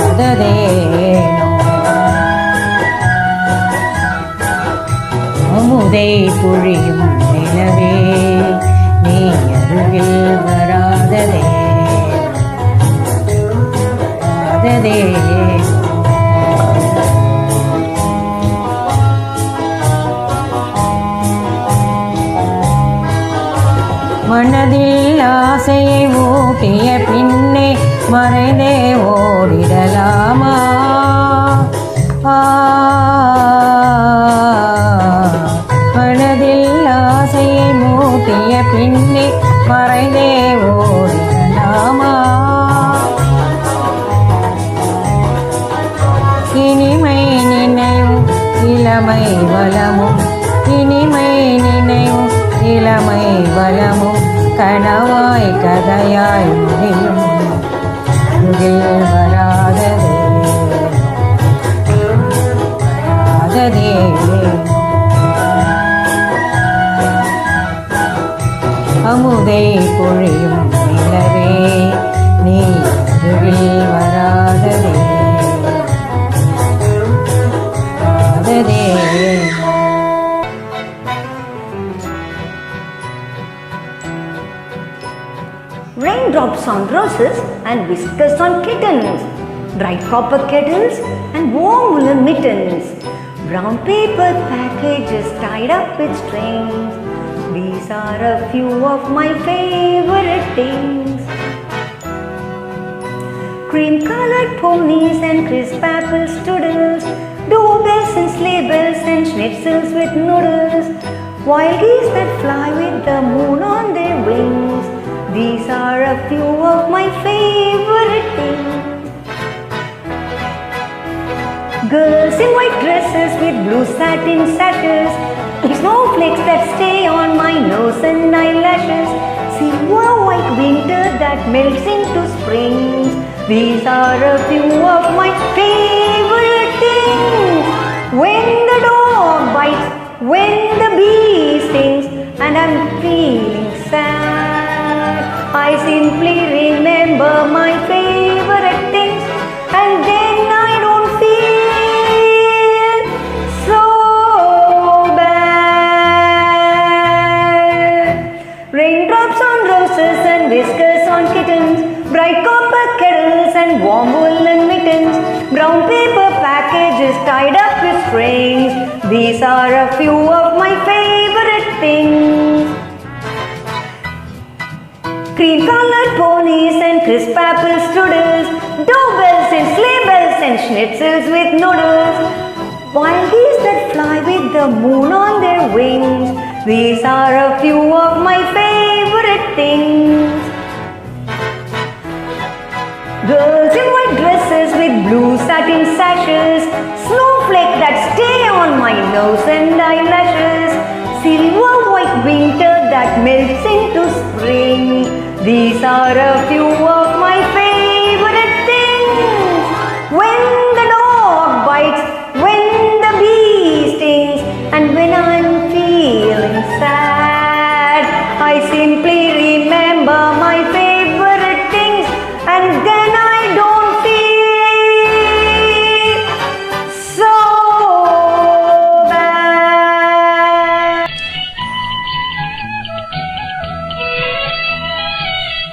வராததேனோ. அமுதை பொழியும் நிலவே, நீ அருகில் வராததே, வராததேனோ. மனதில் ஆசையை ஊட்டிய பின்னே மறைந்தே ஓடிடலாமா? மனதில் ஆசையை மூட்டிய பின்னே மறைந்தே ஓடிடலாமா? இனிமை நினைவும் இளமை வளமும், இனிமை நினைவும் இளமை வளமும், கனவாய் கதையாய் முடியும் அருகில் வராததே, வராததே. அமுதை பொழியும் நிலவே, நீ அருகில் வராததே, வராததே. Raindrops on roses and whiskers on kittens, bright copper kettles and warm woolen mittens, brown paper packages tied up with strings. These are a few of my favorite things. Cream colored ponies and crisp apple strudels, doorbells and sleigh bells and schnitzels with noodles, wild geese that fly with the moon on their wings. These Girls in white dresses with blue satin sashes, snowflakes that stay on my nose and eyelashes, silver white winter that melts into springs. These are a few of my favorite things. When the dog bites, when the bee stings, and I'm feeling sad, I simply remember my favorite things, and then I don't feel so bad. Raindrops on roses and whiskers on kittens, bright copper kettles and warm woolen mittens, brown paper packages tied up with strings. These are a few of my favorite things. Cream-colored ponies and crisp apple strudels, doorbells and sleigh bells and schnitzels with noodles, wild geese that fly with the moon on their wings. These are a few of my favorite things. Girls in white dresses with blue satin sashes, snowflake that stay on my nose and eyelashes, silver white winter that melts into spring. These are a few of my favorite things. When the dog bites, when the bee stings, and when I'm feeling sad, I simply remember my favorite things, and then I don't feel so bad.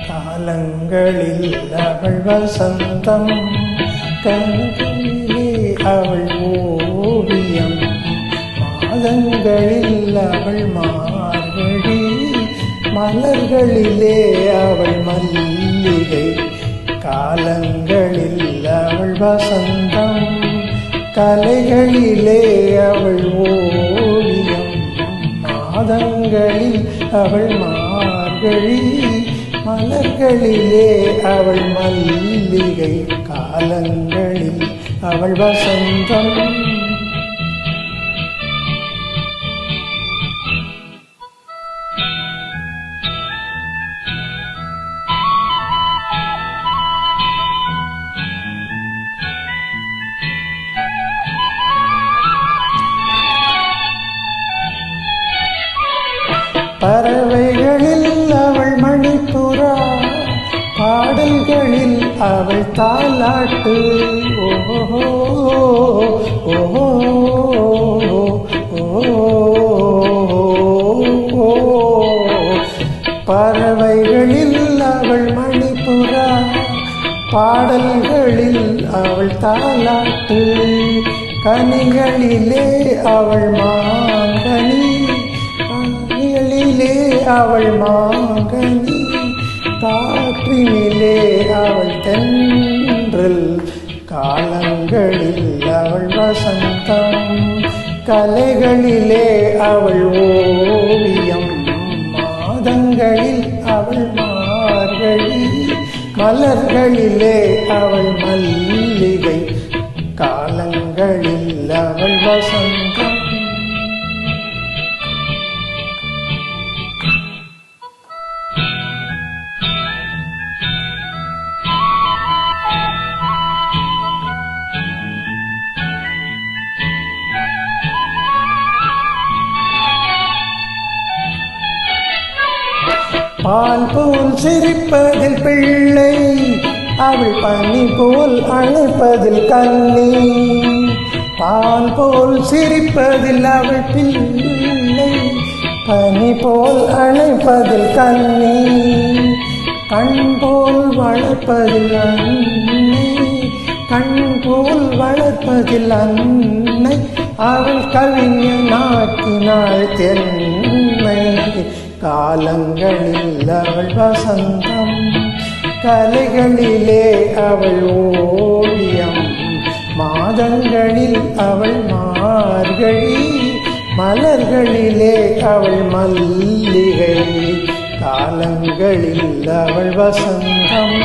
காலங்களில் அவள் வசந்தம், கண்களிலே அவள் ஓவியம், மாதங்களில் அவள் மார்கழி, மலர்களிலே அவள் மல்லிகை. காலங்களில் அவள் வசந்தம், கலைகளிலே அவள் ஓவியம், மாதங்களில் அவள் மார்கழி, மலர்களிலே அவள் மல்லிகை. காலங்களில் அவள் வசந்தம். பறவைகளில் அவள் மணிப்புறா, பாடல்களில் அவள் தாலாட்டு. ஓஹோ ஓஹோ ஓஹோ. பறவைகளில் அவள் மணிப்புறா, பாடல்களில் அவள் தாலாட்டு. கனிகளிலே அவள் மாங்கனி, கனிகளிலே அவள் மாங்கனி, காற்றினிலே அவள் தென்றல். காலங்களில் அவள் வசந்தம், கலைகளிலே அவள் ஓவியம், மாதங்களில் அவள் மார்கழி, மலர்களிலே அவள் மல்லிகை. காலங்களில் அவள் வசந்தம். பால் போல் சிரிப்பதில் பிள்ளை, அவள் பனி போல் அணைப்பதில் கண்ணி. பால் போல் சிரிப்பதில் அவள் பிள்ளை, பனி போல் அணைப்பதில் கண்ணி. கண் போல் வளர்ப்பதில் அன்னை, கண் போல் வளர்ப்பதில் அன்னை. அவள் கவிஞனாக்கினாள் தென்னை. காலங்களில் அவள் வசந்தம், கலைகளிலே அவள் ஓவியம், மாதங்களில் அவள் மார்கழி, மலர்களிலே அவள் மல்லிகை. காலங்களில் அவள் வசந்தம்.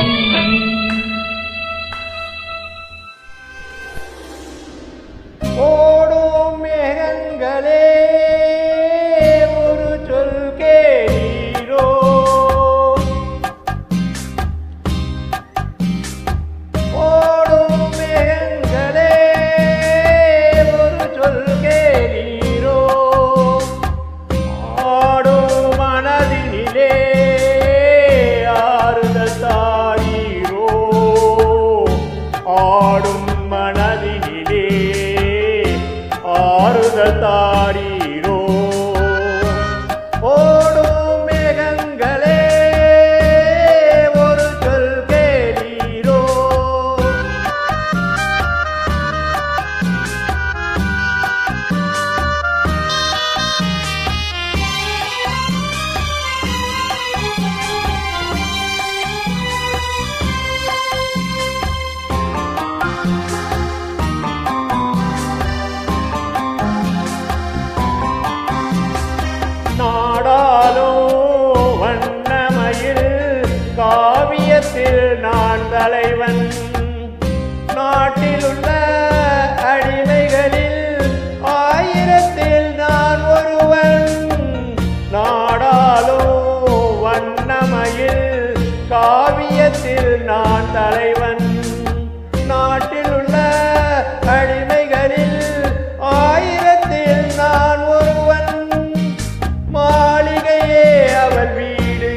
தலைவன். நாட்டில் உள்ள அடிமைகளில் 1000 நான் ஒருவன். மாளிகையே அவள் வீடு,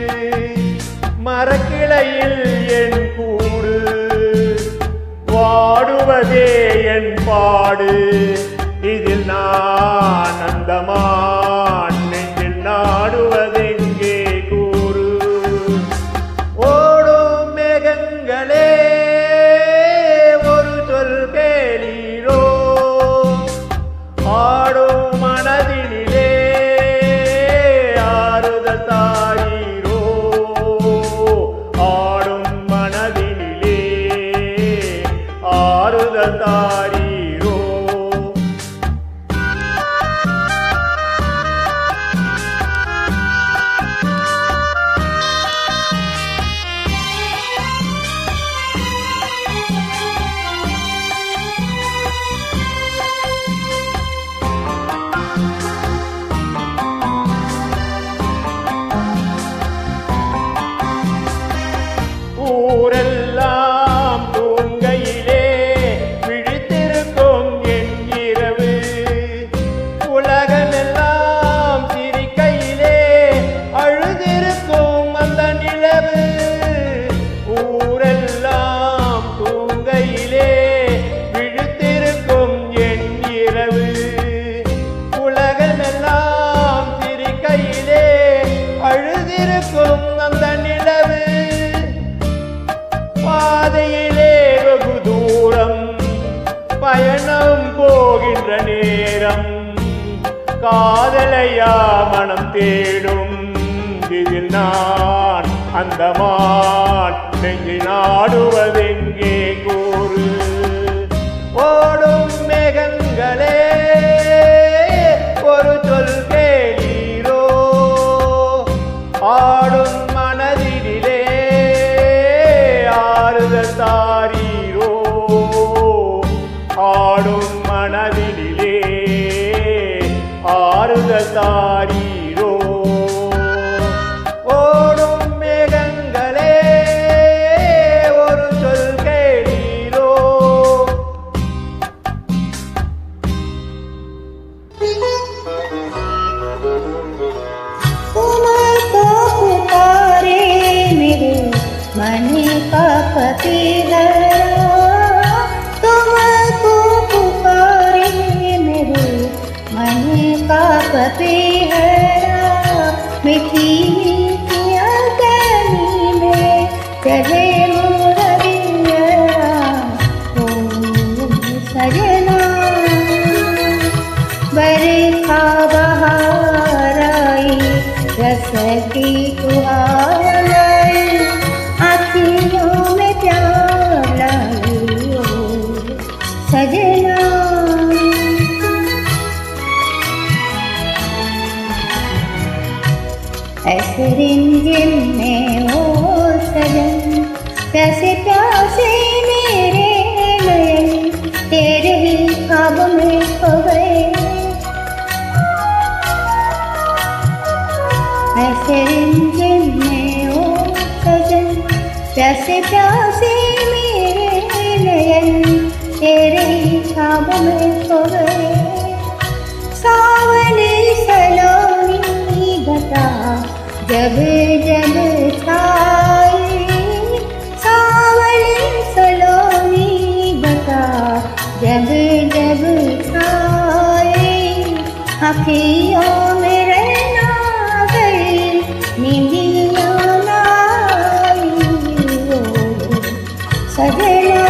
மரக்கிளையில் என் கூடு. வாடுவதே என் பாடு, இதில் நான் அந்தமான் நெஞ்சில் நாடுவதெங்கே கூறு. ஓடும் மேகங்களே ஒரு சொல் கேளீரோ, ஆடும் மனதினிலே ஆறுதல் தாரீரோ. ஆடும் மனதினிலே ஆறுதல் தாரீரோ. ஊரெல்லாம் தூங்கையிலே விழித்திருக்கும் என் இரவு. உலகமெல்லாம் சிரிக்கையிலே அழுதிருக்கும் அந்த நிலவு. ஊரெல்லாம் தூங்கையிலே விழித்திருக்கும் என் இரவு. உலகமெல்லாம் சிரிக்கையிலே அழுதிருக்கும் அந்த நிலவு. பாதையிலே வெகு தூரம் பயணம் போகின்ற நேரம். காதலையா மனம் தேடும், இதில் நான் அந்தமான் நெஞ்சில் நாடுவதெங்கே கூறு. ஓடும் மேகங்களே ஒரு சொல் கேளீரோ, ஆடும் மனதினிலே ஆறுதல் தாரீரோ. ஆடும் மனதினிலே ஆறுதல் தாரீரோ. ஓடும் மேகங்களே ஒரு சொல் கேளீரோ. तुमको पुकारे मेरे मन का पतिहरा, तुमको पुकारे मेरे मन का पतिहरा. मीठी मीठी अगनी में चले मुरलिया, ओ सजना. बरखा बहार आई, रस की फुहार आई, आँखियों में प्यार लाई ओ सजना. ऐसे रिमझिम में ओ सजन, प्यासे प्यासे मेरे नयन तेरे ही ख्वाब में खो गए. ऐसे रिमझिम में ओ सजन, प्यासे प्यासे मेरे नयन तेरे ही ख्वाब में खो गए. सावली सलोनी घटा जब जब छाई, सावली सलोनी घटा जब जब छाई. अखियों में रहना गई, नींदियाँ लाई ओ सजना.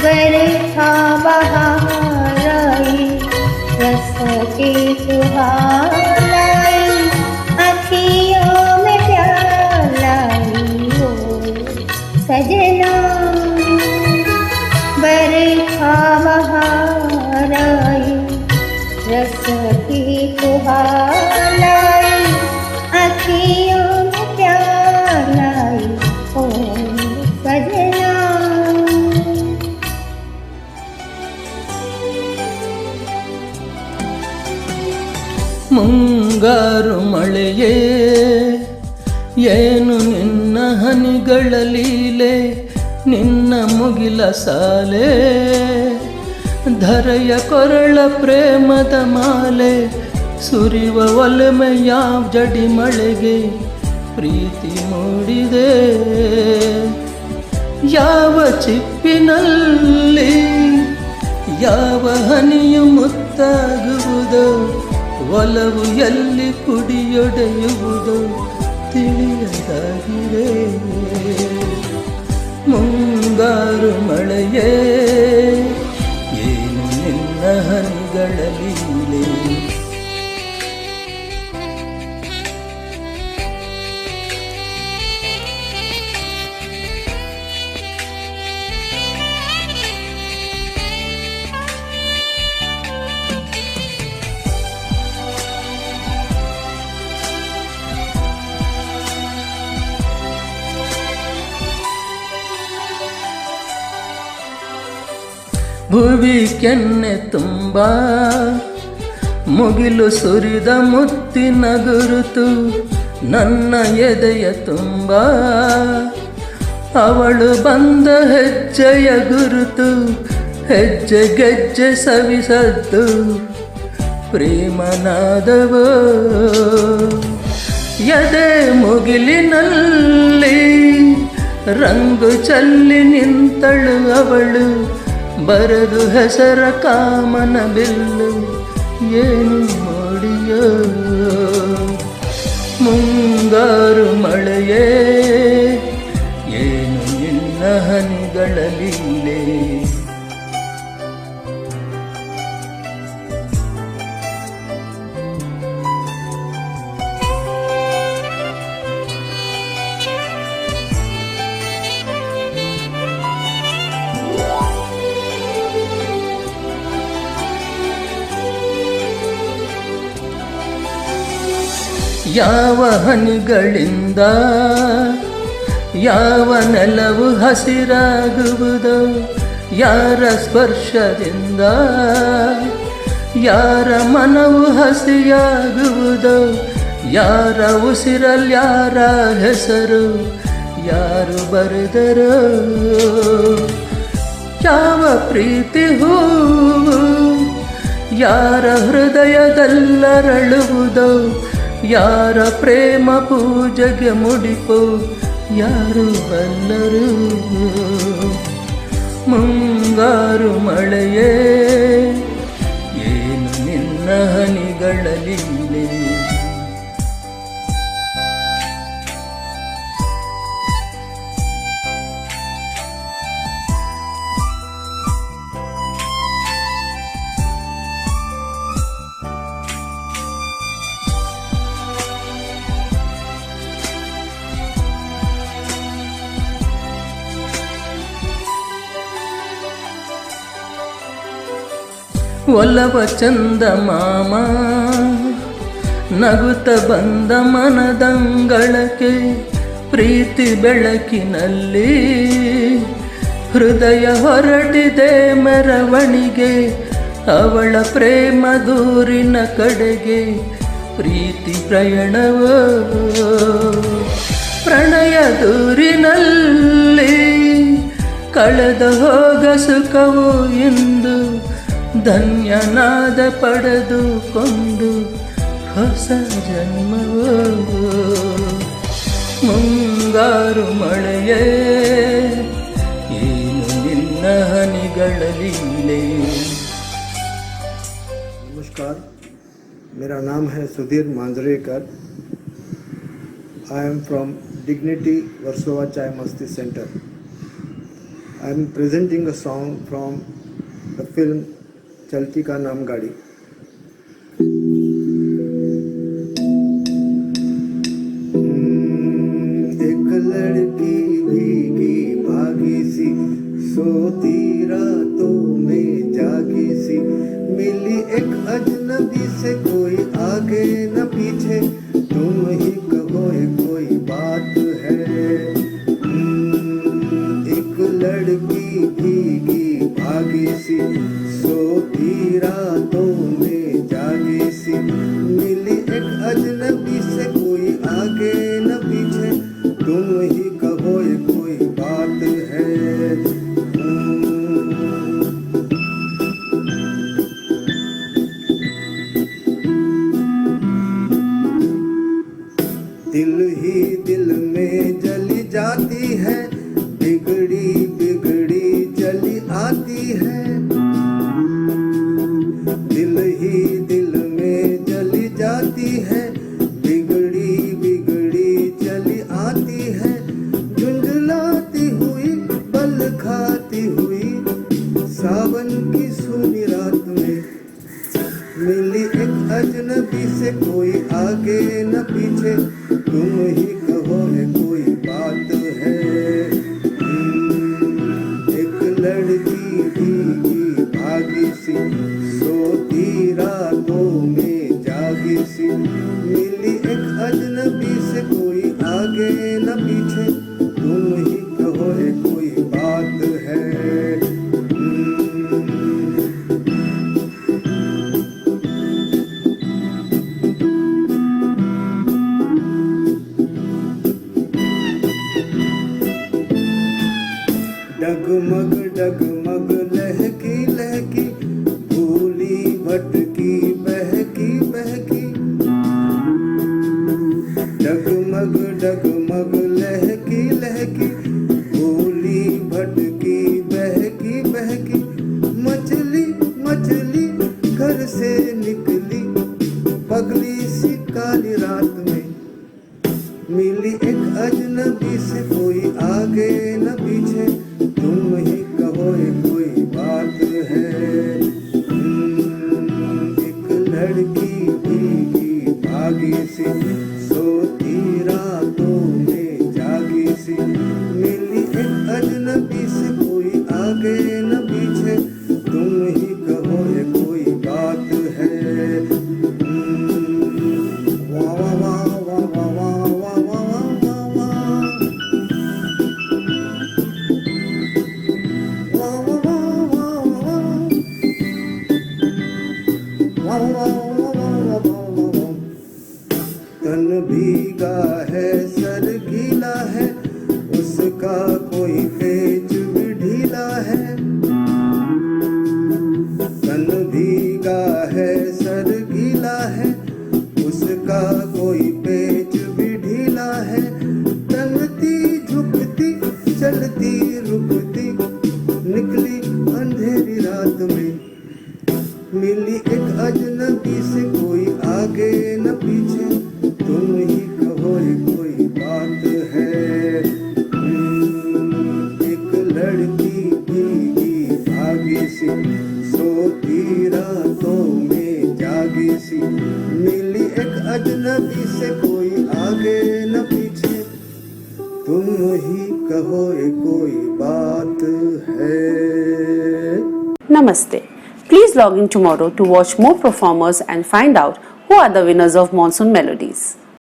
बरखा बहार आई, रस की फुहार लाई, आँखियों में प्यार लाई ओ सजना. बरखा बहार आई, रस की फुहार लाई, आँखियों में प्यार लाई ओ सजना. ಮುಂಗಾರು ಮಳೆಯೇ ಏನು ನಿನ್ನ ಹನಿಗಳ ಲೀಲೆ, ನಿನ್ನ ಮುಗಿಲ ಸಾಲೆ ಧರೆಯ ಕೊರಳ ಪ್ರೇಮದ ಮಾಲೆ ಸುರಿವ ಒಲಮೆಯ ಜಡಿ ಮಳೆಗೆ ಪ್ರೀತಿ ಮೂಡಿದೆ ಯಾವ ಚಿಪ್ಪಿನಲ್ಲಿ ಯಾವ ಹನಿಯು ಮುತ್ತಾಗುವುದೋ ಒಲವು ಎಲ್ಲಿ ಕುಡಿಯೊಡೆಯುವುದೋ ತಿಳಿಯದಾಗಿದೆ ಮುಂಗಾರು ಮಳೆಯೇ ಏನು ನಿನ್ನ ಹನಿಗಳ ಲೀಲೆ ಭುವಿ ಕೆನ್ನೆ ತುಂಬ ಮುಗಿಲು ಸುರಿದ ಮುತ್ತಿನ ಗುರುತು ನನ್ನ ಎದೆಯ ತುಂಬ ಅವಳು ಬಂದ ಹೆಜ್ಜೆಯ ಗುರುತು ಹೆಜ್ಜೆ ಗೆಜ್ಜೆ ಸವಿಸದ್ದು ಪ್ರೇಮನಾದವೋ ಎದೆ ಮುಗಿಲಿನಲ್ಲಿ ರಂಗು ಚಲ್ಲಿ ನಿಂತಳು ಅವಳು ಬರದು ಹೆಸರ ಕಾಮನ ಬಿಲ್ಲು ಏನು ಮಾಡಿಯೋ ಮುಂಗಾರು ಮಳೆಯೇ ಏನು ನಿನ್ನ ಹನಿಗಳ ಲೀಲೆ ಯಾವ ಹನಿಗಳಿಂದ ಯಾವ ನೆಲವು ಹಸಿರಾಗುವುದೋ ಯಾರ ಸ್ಪರ್ಶದಿಂದ ಯಾರ ಮನವು ಹಸಿಯಾಗುವುದೋ ಯಾರ ಉಸಿರಲ್ಯಾರ ಹೆಸರು ಯಾರು ಬರೆದರೋ ಯಾವ ಪ್ರೀತಿ ಹೂವು ಯಾರ ಹೃದಯದಲ್ಲರಳುವುದೋ ಯಾರ ಪ್ರೇಮ ಪೂಜೆಗೆ ಮುಡಿಪೋ ಯಾರು ಬಲ್ಲರು ಮುಂಗಾರು ಮಳೆಯೇ ಏನು ನಿನ್ನ ಹನಿಗಳ ಲೀಲೆ ಒಲವ ಚಂದ ಮಾಮ ನಗುತ್ತ ಬಂದ ಮನದಂಗಳಕ್ಕೆ ಪ್ರೀತಿ ಬೆಳಕಿನಲ್ಲಿ ಹೃದಯ ಹೊರಟಿದೆ ಮೆರವಣಿಗೆ ಅವಳ ಪ್ರೇಮ ದೂರಿನ ಕಡೆಗೆ ಪ್ರೀತಿ ಪ್ರಯಾಣವೋ ಪ್ರಣಯ ದೂರಿನಲ್ಲಿ ಕಳೆದ ಹೋಗ ಸುಖವು ಎಂದು ಧನ್ಯನಾದ ಪಡೆದುಕೊಂಡು ಹೊಸ ಜನ್ಮವೋ ಮುಂಗಾರು ಮಳೆಯೇ ಏನು ನಿನ್ನ ಹನಿಗಳ ಲೀಲೆ नमस्कार, मेरा नाम है Sudhir Manjrekar. I am from Dignity Warsaw Chai Masti Center. I am presenting a song from the film चलती का नाम गाड़ी. एक लड़की भीगी भागी सी सोती रातों में जागी सी मिली एक अजनबी से कोई आगे न पीछे तुम ही कहो कोई बात है. एक लड़की भीगी भागी सी सोती रातों में जागी सी मिली एक अजनबी से कोई आगे न पीछे तुम ही कहो कोई बात है. दिल ही दिल में जली जाती है, बिगड़ी बिगड़ी चली आती है। दिल ही दिल में जली जाती है, बिगड़ी बिगड़ी चली आती है। झुंझलाती हुई बल खाती हुई सावन की सूनी रात में मिली एक अजनबी से, कोई आगे न पीछे, तुम ही कहो है कोई बात है। एक लड़की भीगी भागी सी, सोती रातों में जागी सी, मिली एक अजनबी से, कोई आगे न पीछे, तुम ही कहो है कोई बात है। डगमग डगमग लहकी लहकी, भूली भटकी बहकी बहकी। डगमग डगमग लहकी लहकी, भूली भटकी बहकी बहकी। मछली मछली घर से निकली, पगली सी काली रात में मिली एक अजनबी से, कोई आगे न पीछे, तुम ही कहो ये कोई बात है। एक लड़की भीगी भागी सी, सोती रातों में जागी सी, मिली एक अजनबी से, कोई आगे न पीछे, तुम ही कहो ये कोई बात है। वाह वाह वाह वाह वाह वाह वाह वाह वाह। तन भीगा है सर गीला है, उसका कोई पेच भी ढीला है। तन भीगा है सर गीला है, उसका कोई पेच भी ढीला है। टंगती झुकती चलती रुकती, निकली अंधेरी रात में मिली एक अजनबी से, कोई आगे न पीछे, तुम ही कहो ये कोई बात है। एक लड़की भीगी भागी सी, सोती रातों में जागी सी, मिली एक अजनबी से, कोई आगे न पीछे, तुम ही कहो ये कोई बात है। Namaste. Please log in tomorrow to watch more performers and find out who are the winners of Monsoon Melodies.